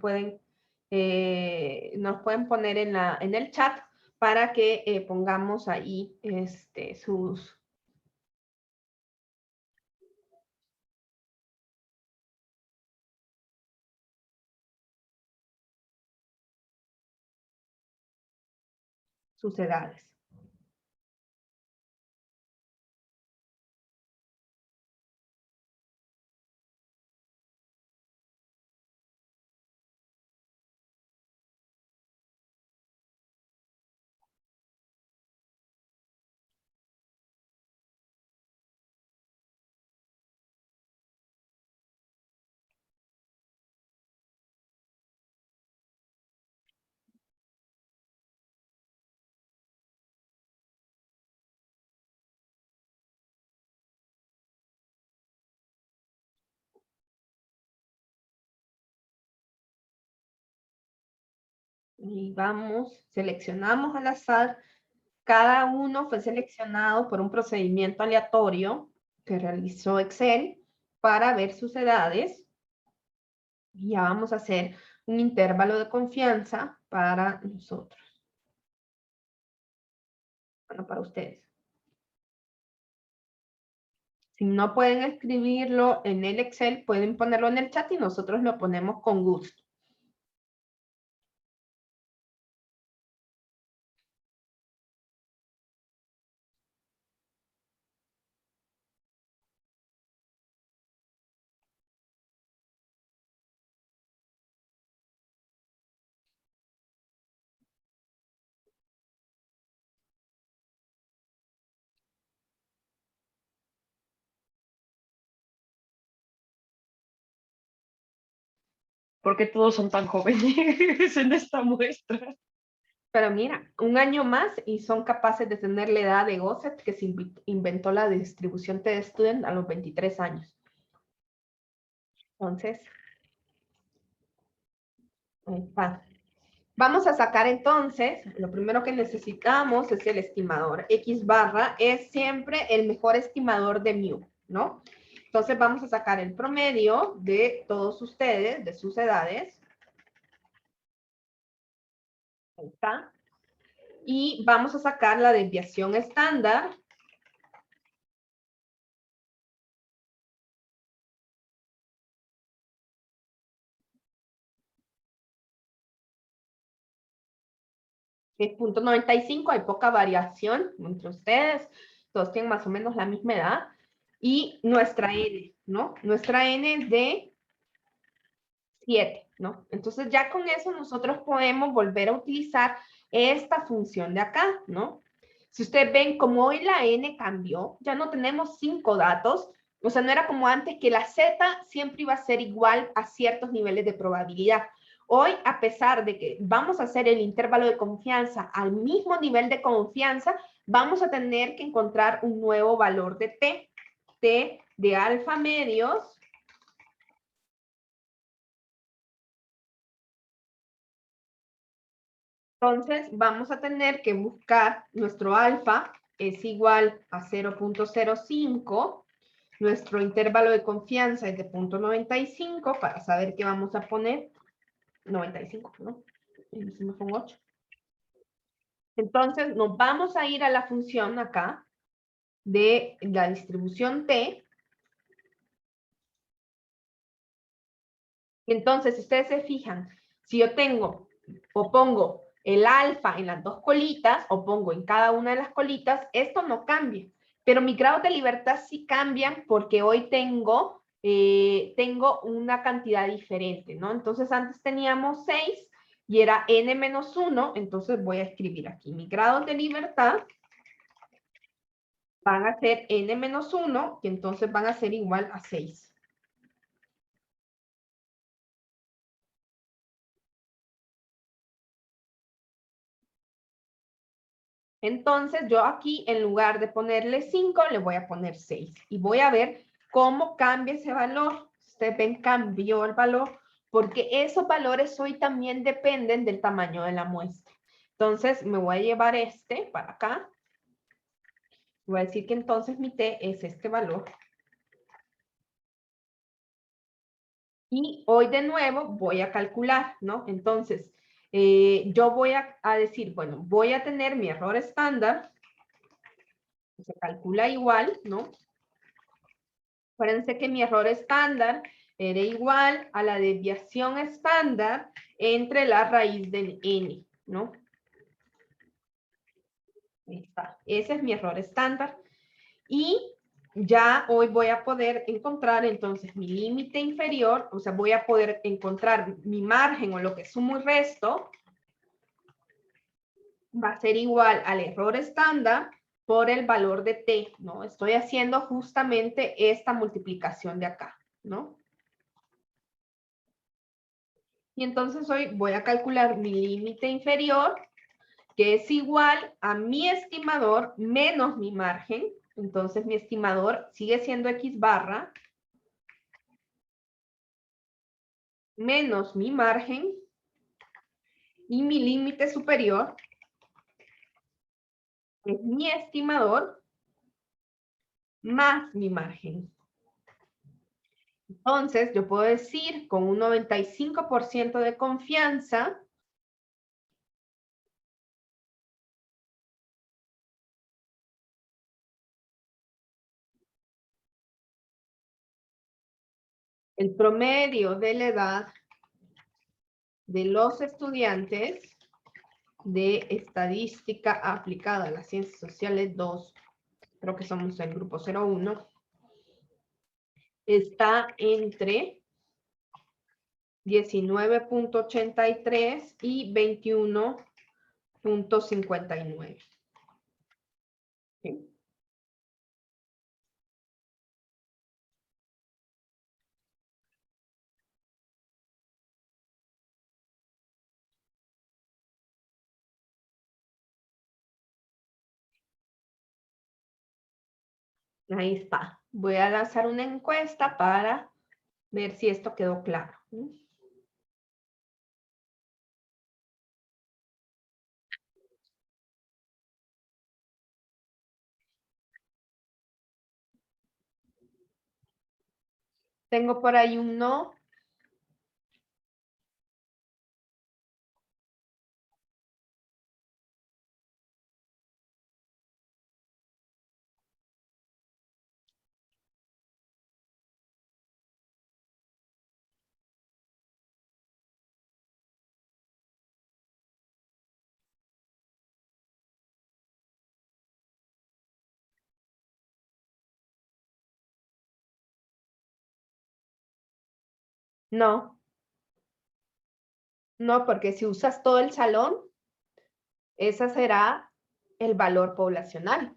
pueden poner en el chat para que pongamos ahí sus, sus edades. Y vamos, seleccionamos al azar. Cada uno fue seleccionado por un procedimiento aleatorio que realizó Excel para ver sus edades. Y ya vamos a hacer un intervalo de confianza para nosotros. Bueno, para ustedes. Si no pueden escribirlo en el Excel, pueden ponerlo en el chat y nosotros lo ponemos con gusto. ¿Por qué todos son tan jóvenes en esta muestra? Pero mira, un año más y son capaces de tener la edad de Gosset, que se inventó la distribución T-Student a los 23 años. Entonces, ahí está. Vamos a sacar entonces, lo primero que necesitamos es el estimador. X barra es siempre el mejor estimador de mu, ¿no? Entonces vamos a sacar el promedio de todos ustedes, de sus edades. Ahí está. Y vamos a sacar la desviación estándar. Es 0.95, hay poca variación entre ustedes, todos tienen más o menos la misma edad. Y nuestra N, ¿no? Nuestra N es de 7, ¿no? Entonces ya con eso nosotros podemos volver a utilizar esta función de acá, ¿no? Si ustedes ven, como hoy la N cambió, ya no tenemos 5 datos, o sea, no era como antes que la Z siempre iba a ser igual a ciertos niveles de probabilidad. Hoy, a pesar de que vamos a hacer el intervalo de confianza al mismo nivel de confianza, vamos a tener que encontrar un nuevo valor de T, T de alfa medios. Entonces, vamos a tener que buscar nuestro alfa es igual a 0.05. Nuestro intervalo de confianza es de 0.95 para saber qué vamos a poner. 95, ¿no? Y hicimos un 8. Entonces, nos vamos a ir a la función acá de la distribución T. Entonces, si ustedes se fijan, si yo tengo o pongo el alfa en las dos colitas o pongo en cada una de las colitas, esto no cambia. Pero mis grados de libertad sí cambian porque hoy tengo una cantidad diferente, ¿no? Entonces antes teníamos 6 y era n-1, entonces voy a escribir aquí. Mis grados de libertad van a ser n-1 y entonces van a ser igual a 6. Entonces, yo aquí, en lugar de ponerle 5, le voy a poner 6. Y voy a ver cómo cambia ese valor. Ustedes ven, cambió el valor, porque esos valores hoy también dependen del tamaño de la muestra. Entonces, me voy a llevar este para acá. Voy a decir que entonces mi T es este valor. Y hoy de nuevo voy a calcular, ¿no? Entonces, yo voy a decir, bueno, voy a tener mi error estándar. Se calcula igual, ¿no? Acuérdense que mi error estándar era igual a la desviación estándar entre la raíz del n, ¿no? Ahí está. Ese es mi error estándar. Y ya hoy voy a poder encontrar entonces mi límite inferior, o sea, voy a poder encontrar mi margen o lo que sumo y resto, va a ser igual al error estándar por el valor de t, ¿no? Estoy haciendo justamente esta multiplicación de acá, ¿no? Y entonces hoy voy a calcular mi límite inferior, que es igual a mi estimador menos mi margen. Entonces mi estimador sigue siendo x barra menos mi margen y mi límite superior es mi estimador más mi margen. Entonces, yo puedo decir con un 95% de confianza el promedio de la edad de los estudiantes de estadística aplicada a las ciencias sociales 2, creo que somos el grupo 01, está entre 19.83 y 21.59. ¿Sí? Ahí está. Voy a lanzar una encuesta para ver si esto quedó claro. Tengo por ahí un no. No. No, porque si usas todo el salón, ese será el valor poblacional.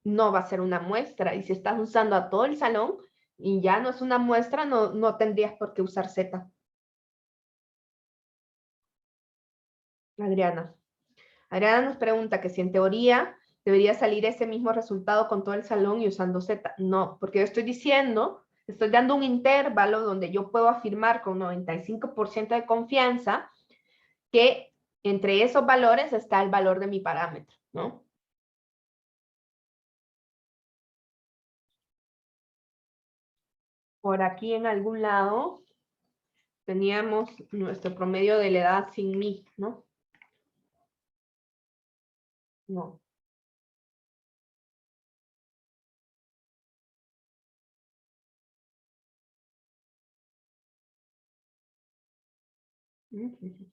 No va a ser una muestra. Y si estás usando a todo el salón y ya no es una muestra, no tendrías por qué usar Z. Adriana. Adriana nos pregunta que si en teoría debería salir ese mismo resultado con todo el salón y usando Z. No, porque yo estoy diciendo, estoy dando un intervalo donde yo puedo afirmar con 95% de confianza que entre esos valores está el valor de mi parámetro, ¿no? Por aquí en algún lado teníamos nuestro promedio de la edad sin mí, ¿no? No.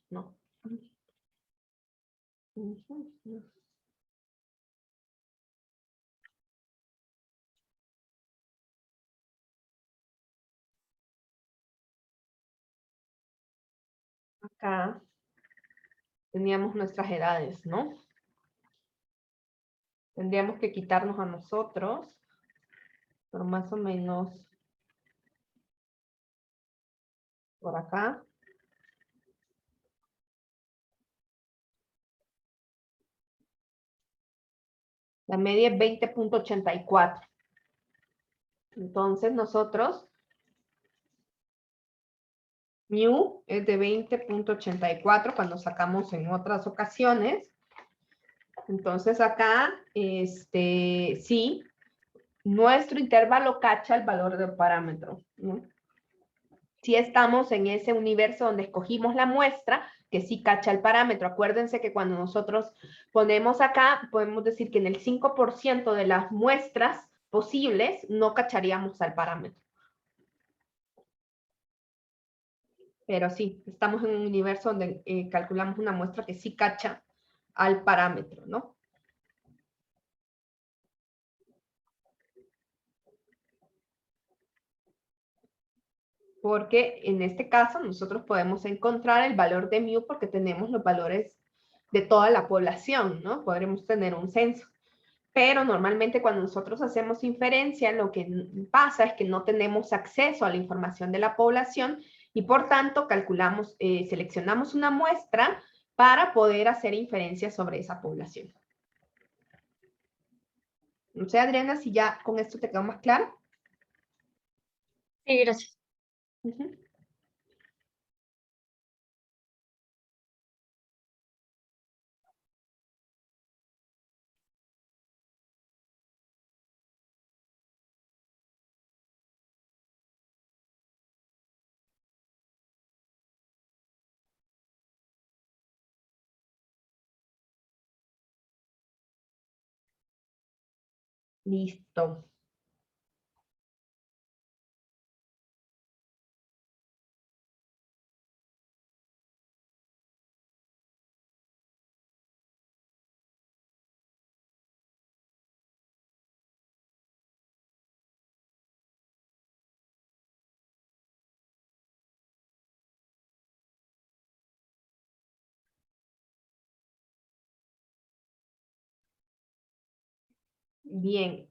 No. Acá teníamos nuestras edades, ¿no? Tendríamos que quitarnos a nosotros, pero más o menos por acá. La media es 20.84. Entonces nosotros, mu es de 20.84 cuando sacamos en otras ocasiones. Entonces acá, sí, nuestro intervalo cacha el valor del parámetro, ¿no? Si estamos en ese universo donde escogimos la muestra, que sí cacha el parámetro. Acuérdense que cuando nosotros ponemos acá, podemos decir que en el 5% de las muestras posibles no cacharíamos al parámetro. Pero sí, estamos en un universo donde calculamos una muestra que sí cacha al parámetro, ¿no? porque en este caso nosotros podemos encontrar el valor de mu porque tenemos los valores de toda la población, ¿no? Podremos tener un censo. Pero normalmente cuando nosotros hacemos inferencia, lo que pasa es que no tenemos acceso a la información de la población y por tanto calculamos, seleccionamos una muestra para poder hacer inferencias sobre esa población. No sé, Adriana, si ya con esto te quedó más claro. Sí, gracias. Uh-huh. Listo. Bien.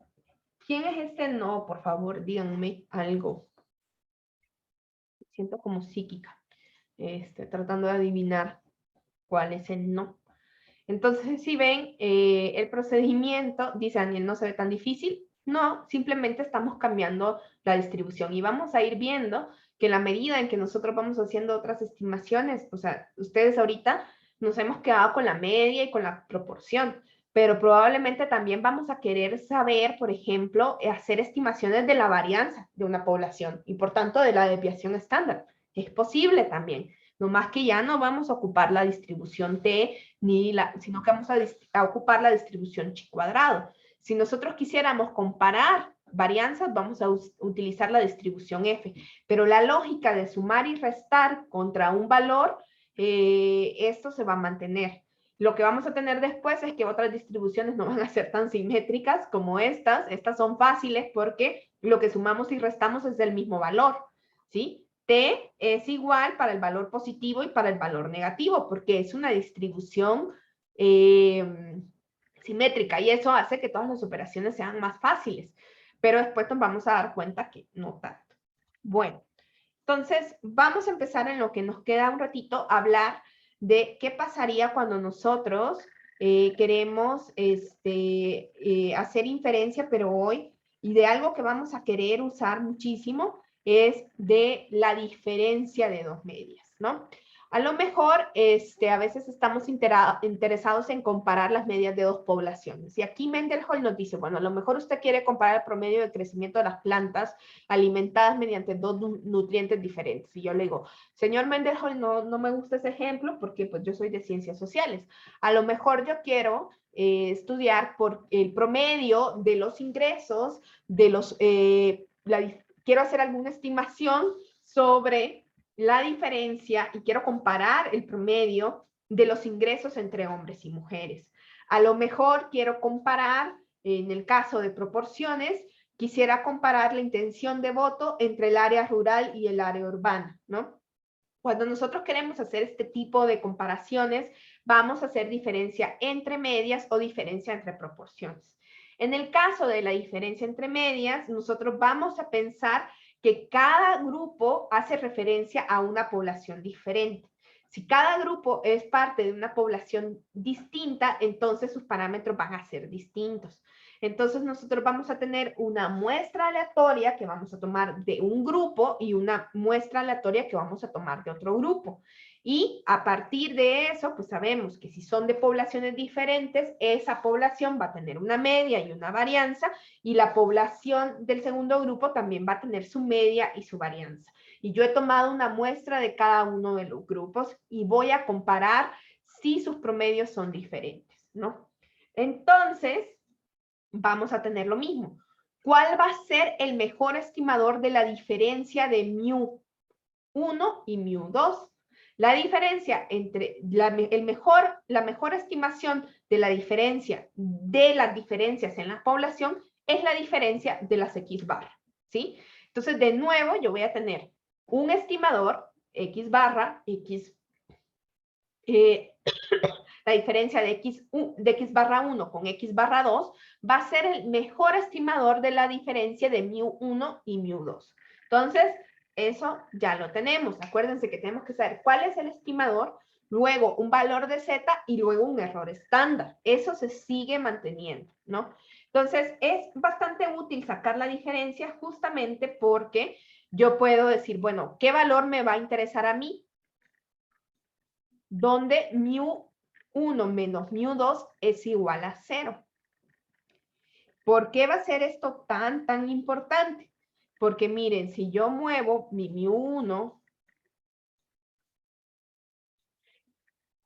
¿Quién es este no? Por favor, díganme algo. Siento como psíquica. Tratando de adivinar cuál es el no. Entonces, si ven, el procedimiento, dice Daniel, no se ve tan difícil. No, simplemente estamos cambiando la distribución y vamos a ir viendo que en la medida en que nosotros vamos haciendo otras estimaciones, o sea, ustedes ahorita nos hemos quedado con la media y con la proporción, pero probablemente también vamos a querer saber, por ejemplo, hacer estimaciones de la varianza de una población y por tanto de la desviación estándar. Es posible también, no más que ya no vamos a ocupar la distribución T, sino que vamos a ocupar la distribución chi cuadrado. Si nosotros quisiéramos comparar varianzas, vamos a utilizar la distribución F, pero la lógica de sumar y restar contra un valor, esto se va a mantener. Lo que vamos a tener después es que otras distribuciones no van a ser tan simétricas como estas son fáciles porque lo que sumamos y restamos es del mismo valor, ¿sí? T es igual para el valor positivo y para el valor negativo, porque es una distribución simétrica y eso hace que todas las operaciones sean más fáciles. Pero después nos vamos a dar cuenta que no tanto. Bueno, entonces vamos a empezar en lo que nos queda un ratito a hablar de qué pasaría cuando nosotros queremos hacer inferencia, pero hoy, y de algo que vamos a querer usar muchísimo, es de la diferencia de dos medias, ¿no? A lo mejor a veces estamos interesados en comparar las medias de dos poblaciones. Y aquí Mendenhall nos dice, bueno, a lo mejor usted quiere comparar el promedio de crecimiento de las plantas alimentadas mediante dos nutrientes diferentes. Y yo le digo, señor Mendenhall, no me gusta ese ejemplo porque pues yo soy de ciencias sociales. A lo mejor yo quiero estudiar por el promedio de los ingresos, quiero hacer alguna estimación sobre la diferencia y quiero comparar el promedio de los ingresos entre hombres y mujeres. A lo mejor quiero comparar, en el caso de proporciones, quisiera comparar la intención de voto entre el área rural y el área urbana, ¿no? Cuando nosotros queremos hacer este tipo de comparaciones, vamos a hacer diferencia entre medias o diferencia entre proporciones. En el caso de la diferencia entre medias, nosotros vamos a pensar que cada grupo hace referencia a una población diferente. Si cada grupo es parte de una población distinta, entonces sus parámetros van a ser distintos. Entonces nosotros vamos a tener una muestra aleatoria que vamos a tomar de un grupo y una muestra aleatoria que vamos a tomar de otro grupo. Y a partir de eso, pues sabemos que si son de poblaciones diferentes, esa población va a tener una media y una varianza, y la población del segundo grupo también va a tener su media y su varianza. Y yo he tomado una muestra de cada uno de los grupos y voy a comparar si sus promedios son diferentes, ¿no? Entonces, vamos a tener lo mismo. ¿Cuál va a ser el mejor estimador de la diferencia de mu1 y mu2? La diferencia entre la mejor estimación de la diferencia de las diferencias en la población es la diferencia de las X bar, ¿sí? Entonces, de nuevo, yo voy a tener un estimador, X barra, la diferencia de X barra 1 con X barra 2 va a ser el mejor estimador de la diferencia de mu1 y mu2. Entonces, eso ya lo tenemos. Acuérdense que tenemos que saber cuál es el estimador, luego un valor de Z y luego un error estándar. Eso se sigue manteniendo, ¿no? Entonces, es bastante útil sacar la diferencia justamente porque yo puedo decir, bueno, ¿qué valor me va a interesar a mí? Donde mu1 menos mu2 es igual a 0. ¿Por qué va a ser esto tan importante? Porque miren, si yo muevo mi mu1,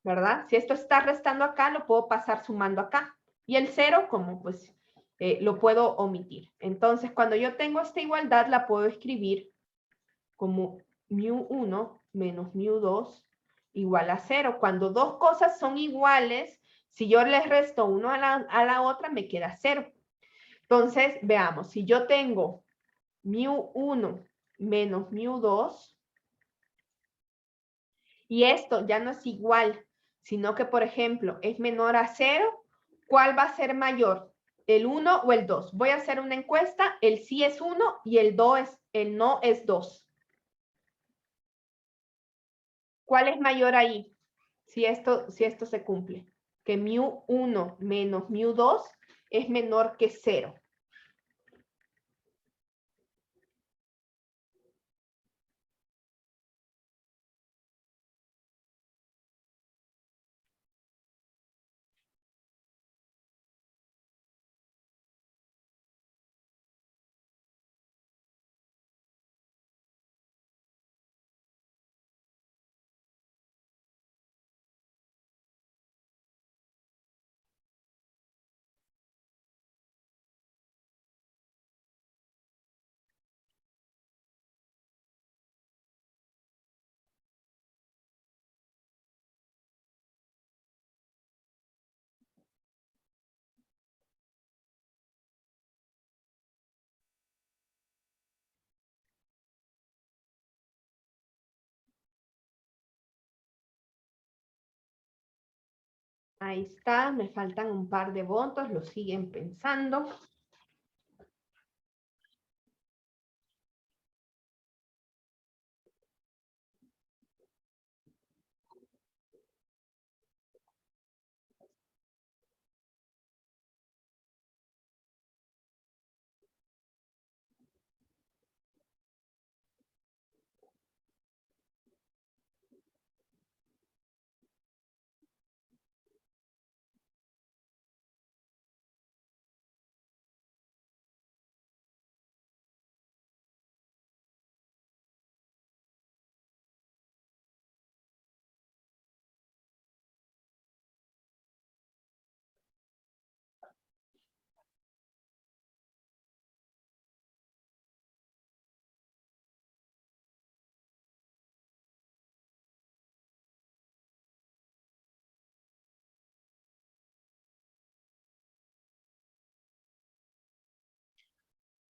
¿verdad? Si esto está restando acá, lo puedo pasar sumando acá. Y el 0, como pues lo puedo omitir. Entonces, cuando yo tengo esta igualdad, la puedo escribir como mu1 menos mu2 igual a 0. Cuando dos cosas son iguales, si yo les resto uno a la otra, me queda 0. Entonces, veamos, si yo tengo mu1 menos mu2, y esto ya no es igual, sino que, por ejemplo, es menor a 0, ¿cuál va a ser mayor? ¿El 1 o el 2? Voy a hacer una encuesta, el sí es 1 y el no es 2. ¿Cuál es mayor ahí? Si esto se cumple. Que mu1 menos mu2 es menor que 0. Ahí está, me faltan un par de votos, lo siguen pensando.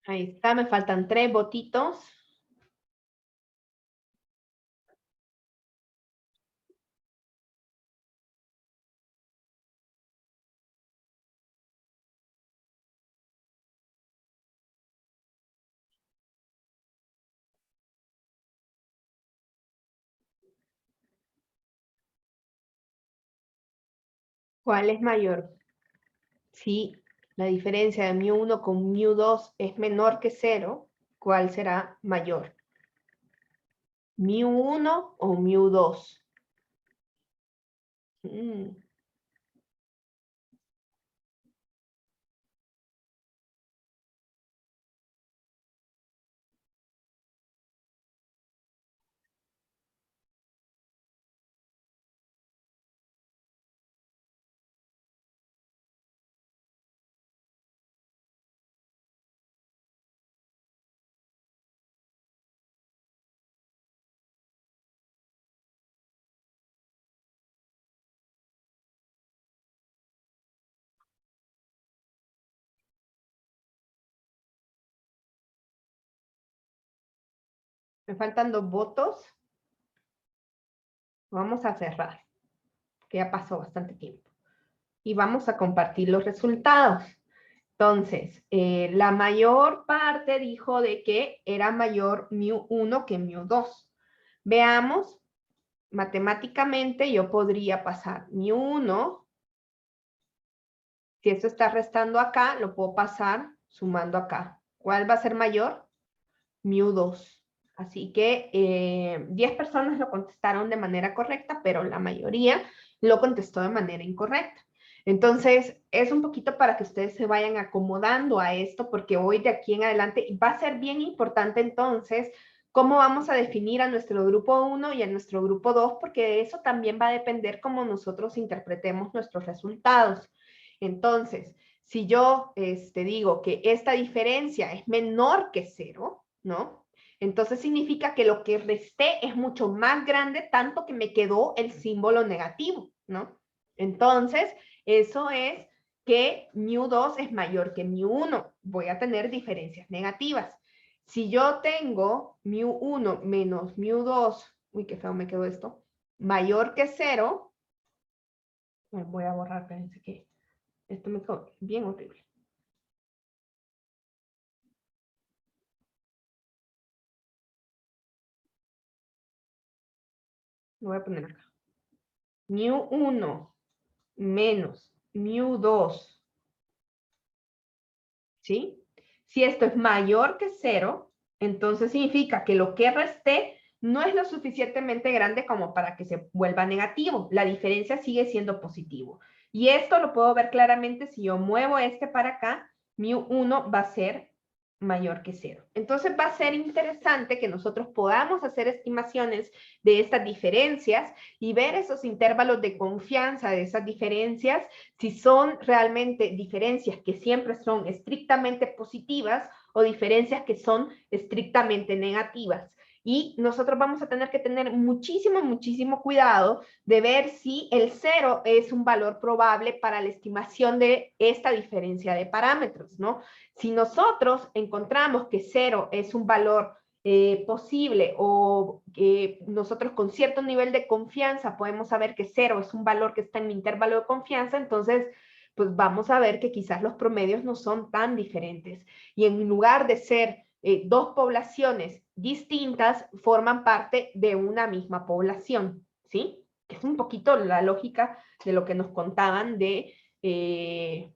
Ahí está, me faltan 3 votitos. ¿Cuál es mayor? Si la diferencia de mu1 con mu2 es menor que 0, ¿cuál será mayor? ¿mu1 o mu2? Me faltan 2 votos. Vamos a cerrar, que ya pasó bastante tiempo. Y vamos a compartir los resultados. Entonces, la mayor parte dijo de que era mayor mu1 que mu2. Veamos, matemáticamente yo podría pasar mu1. Si esto está restando acá, lo puedo pasar sumando acá. ¿Cuál va a ser mayor? mu2. Así que 10 personas lo contestaron de manera correcta, pero la mayoría lo contestó de manera incorrecta. Entonces, es un poquito para que ustedes se vayan acomodando a esto, porque hoy de aquí en adelante va a ser bien importante entonces cómo vamos a definir a nuestro grupo 1 y a nuestro grupo 2, porque de eso también va a depender cómo nosotros interpretemos nuestros resultados. Entonces, si yo digo que esta diferencia es menor que 0, ¿no? Entonces significa que lo que resté es mucho más grande, tanto que me quedó el símbolo negativo, ¿no? Entonces, eso es que mu2 es mayor que mu1. Voy a tener diferencias negativas. Si yo tengo mu1 menos mu2, uy, qué feo me quedó esto, mayor que 0, voy a borrar, pensé que esto me quedó bien horrible. Lo voy a poner acá. mu1 menos mu2, ¿sí? Si esto es mayor que 0, entonces significa que lo que resté no es lo suficientemente grande como para que se vuelva negativo. La diferencia sigue siendo positivo. Y esto lo puedo ver claramente si yo muevo este para acá, mu1 va a ser mayor que 0. Entonces va a ser interesante que nosotros podamos hacer estimaciones de estas diferencias y ver esos intervalos de confianza de esas diferencias, si son realmente diferencias que siempre son estrictamente positivas o diferencias que son estrictamente negativas. Y nosotros vamos a tener que tener muchísimo, muchísimo cuidado de ver si el 0 es un valor probable para la estimación de esta diferencia de parámetros, ¿no? Si nosotros encontramos que 0 es un valor posible o nosotros con cierto nivel de confianza podemos saber que 0 es un valor que está en mi intervalo de confianza, entonces pues vamos a ver que quizás los promedios no son tan diferentes. Y en lugar de ser 2 poblaciones distintas, forman parte de una misma población, ¿sí? Es un poquito la lógica de lo que nos contaban de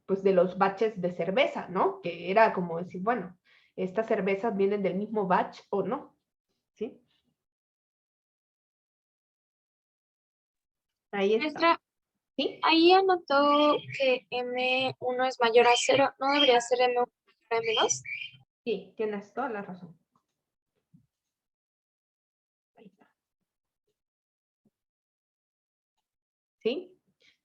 pues de los batches de cerveza, ¿no? Que era como decir, bueno, estas cervezas vienen del mismo batch o no, ¿sí? Ahí está. Maestra, ¿Sí? ahí anotó que M1 es mayor a 0, ¿no debería ser M1 mayor a M2? Sí, tienes toda la razón. Ahí está. ¿Sí?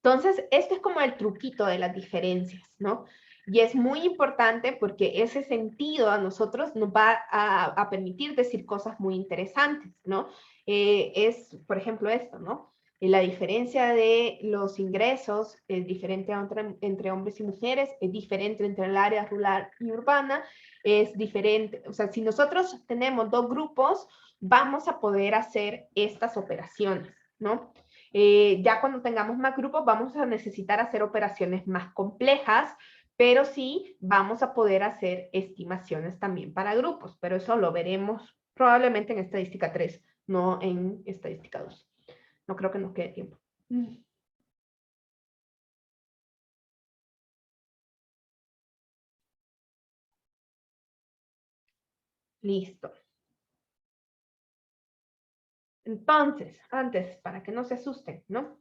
Entonces, esto es como el truquito de las diferencias, ¿no? Y es muy importante porque ese sentido a nosotros nos va a permitir decir cosas muy interesantes, ¿no? Es, por ejemplo, esto, ¿no? La diferencia de los ingresos es diferente entre hombres y mujeres, es diferente entre el área rural y urbana, es diferente, o sea, si nosotros tenemos 2 grupos, vamos a poder hacer estas operaciones, ¿no? Ya cuando tengamos más grupos vamos a necesitar hacer operaciones más complejas, pero sí vamos a poder hacer estimaciones también para grupos, pero eso lo veremos probablemente en estadística 3, no en estadística 2. No creo que nos quede tiempo. Listo. Entonces, antes, para que no se asusten, ¿no?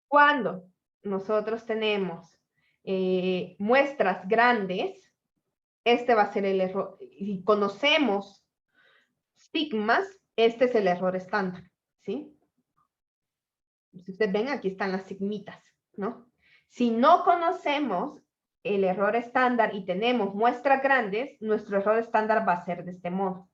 Cuando nosotros tenemos muestras grandes, este va a ser el error. Si conocemos sigmas, este es el error estándar, ¿sí? Si ustedes ven, aquí están las sigmitas, ¿no? Si no conocemos el error estándar y tenemos muestras grandes, nuestro error estándar va a ser de este modo,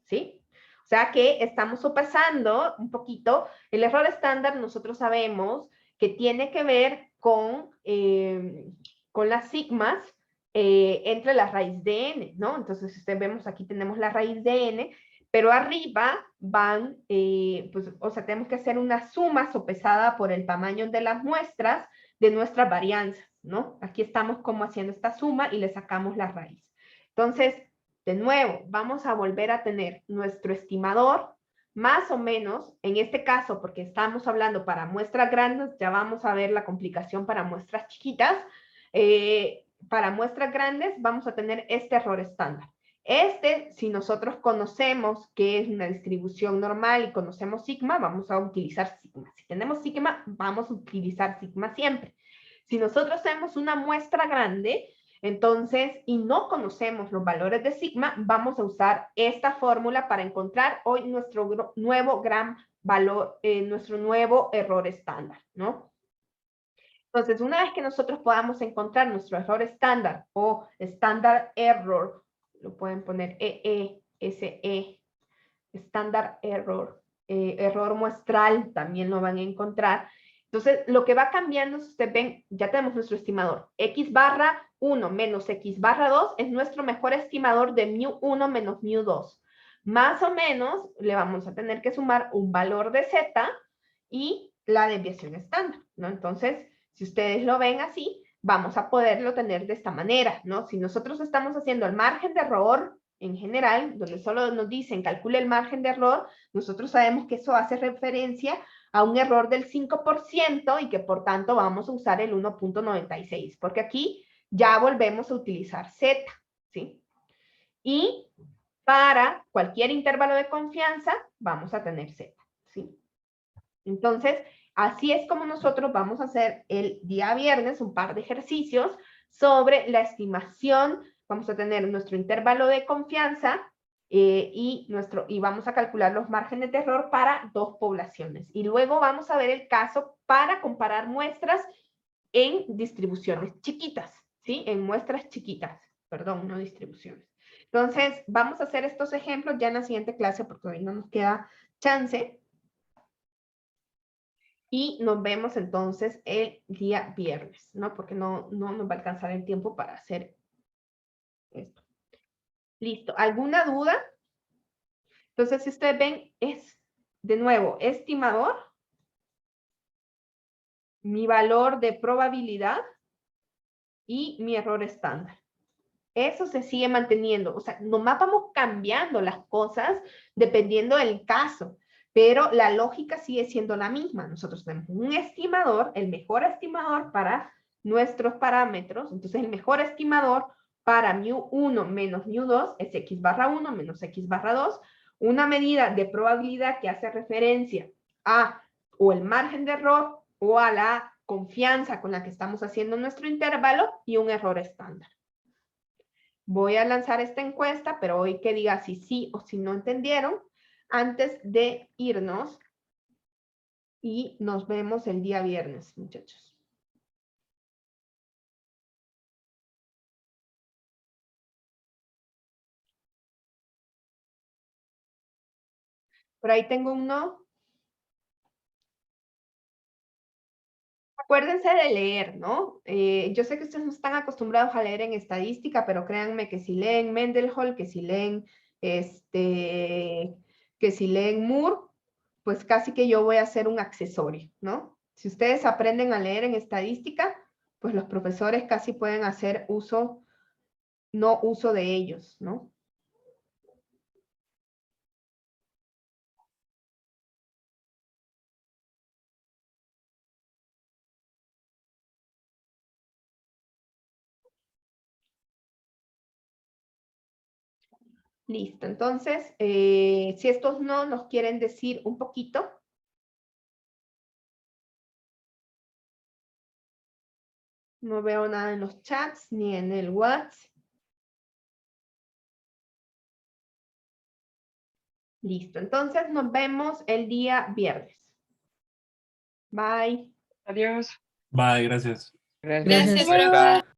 ¿sí? O sea que estamos sopesando un poquito. El error estándar nosotros sabemos que tiene que ver con las sigmas entre la raíz de n, ¿no? Entonces, si vemos aquí tenemos la raíz de n, pero arriba van, pues, o sea, tenemos que hacer una suma sopesada por el tamaño de las muestras de nuestras varianzas, ¿no? Aquí estamos como haciendo esta suma y le sacamos la raíz. Entonces, de nuevo, vamos a volver a tener nuestro estimador, más o menos, en este caso, porque estamos hablando para muestras grandes, ya vamos a ver la complicación para muestras chiquitas. Para muestras grandes vamos a tener este error estándar. Si nosotros conocemos que es una distribución normal y conocemos sigma, vamos a utilizar sigma. Si tenemos sigma, vamos a utilizar sigma siempre. Si nosotros tenemos una muestra grande, entonces, y no conocemos los valores de sigma, vamos a usar esta fórmula para encontrar hoy nuestro nuevo gran valor, nuestro nuevo error estándar, ¿no? Entonces, una vez que nosotros podamos encontrar nuestro error estándar o estándar error, lo pueden poner EESE, estándar error, error muestral, también lo van a encontrar. Entonces, lo que va cambiando, si ustedes ven, ya tenemos nuestro estimador. X barra 1 menos X barra 2 es nuestro mejor estimador de mu1 menos mu2. Más o menos, le vamos a tener que sumar un valor de Z y la desviación estándar, ¿no? Entonces, si ustedes lo ven así, vamos a poderlo tener de esta manera, ¿no? Si nosotros estamos haciendo el margen de error en general, donde solo nos dicen calcule el margen de error, nosotros sabemos que eso hace referencia a un error del 5% y que por tanto vamos a usar el 1.96, porque aquí ya volvemos a utilizar Z, ¿sí? Y para cualquier intervalo de confianza vamos a tener Z, ¿sí? Entonces, así es como nosotros vamos a hacer el día viernes un par de ejercicios sobre la estimación. Vamos a tener nuestro intervalo de confianza y vamos a calcular los márgenes de error para dos poblaciones. Y luego vamos a ver el caso para comparar muestras en distribuciones chiquitas, ¿sí? En muestras chiquitas, perdón, no distribuciones. Entonces, vamos a hacer estos ejemplos ya en la siguiente clase porque hoy no nos queda chance. Y nos vemos entonces el día viernes, ¿no? Porque no nos va a alcanzar el tiempo para hacer esto. Listo. ¿Alguna duda? Entonces, si ustedes ven, es, de nuevo, estimador, mi valor de probabilidad y mi error estándar. Eso se sigue manteniendo. O sea, nomás vamos cambiando las cosas dependiendo del caso. Pero la lógica sigue siendo la misma. Nosotros tenemos un estimador, el mejor estimador para nuestros parámetros. Entonces, el mejor estimador para mu1 menos mu2 es x barra 1 menos x barra 2. Una medida de probabilidad que hace referencia a o el margen de error o a la confianza con la que estamos haciendo nuestro intervalo y un error estándar. Voy a lanzar esta encuesta, pero hoy que diga si sí o si no entendieron, antes de irnos, y nos vemos el día viernes, muchachos. Por ahí tengo un no. Acuérdense de leer, ¿no? Yo sé que ustedes no están acostumbrados a leer en estadística, pero créanme que si leen Mendenhall, que si leen, Moore, pues casi que yo voy a ser un accesorio, ¿no? Si ustedes aprenden a leer en estadística, pues los profesores casi pueden hacer no uso de ellos, ¿no? Listo, entonces, si estos no nos quieren decir un poquito. No veo nada en los chats ni en el WhatsApp. Listo, entonces nos vemos el día viernes. Bye. Adiós. Bye, gracias. Gracias, profe.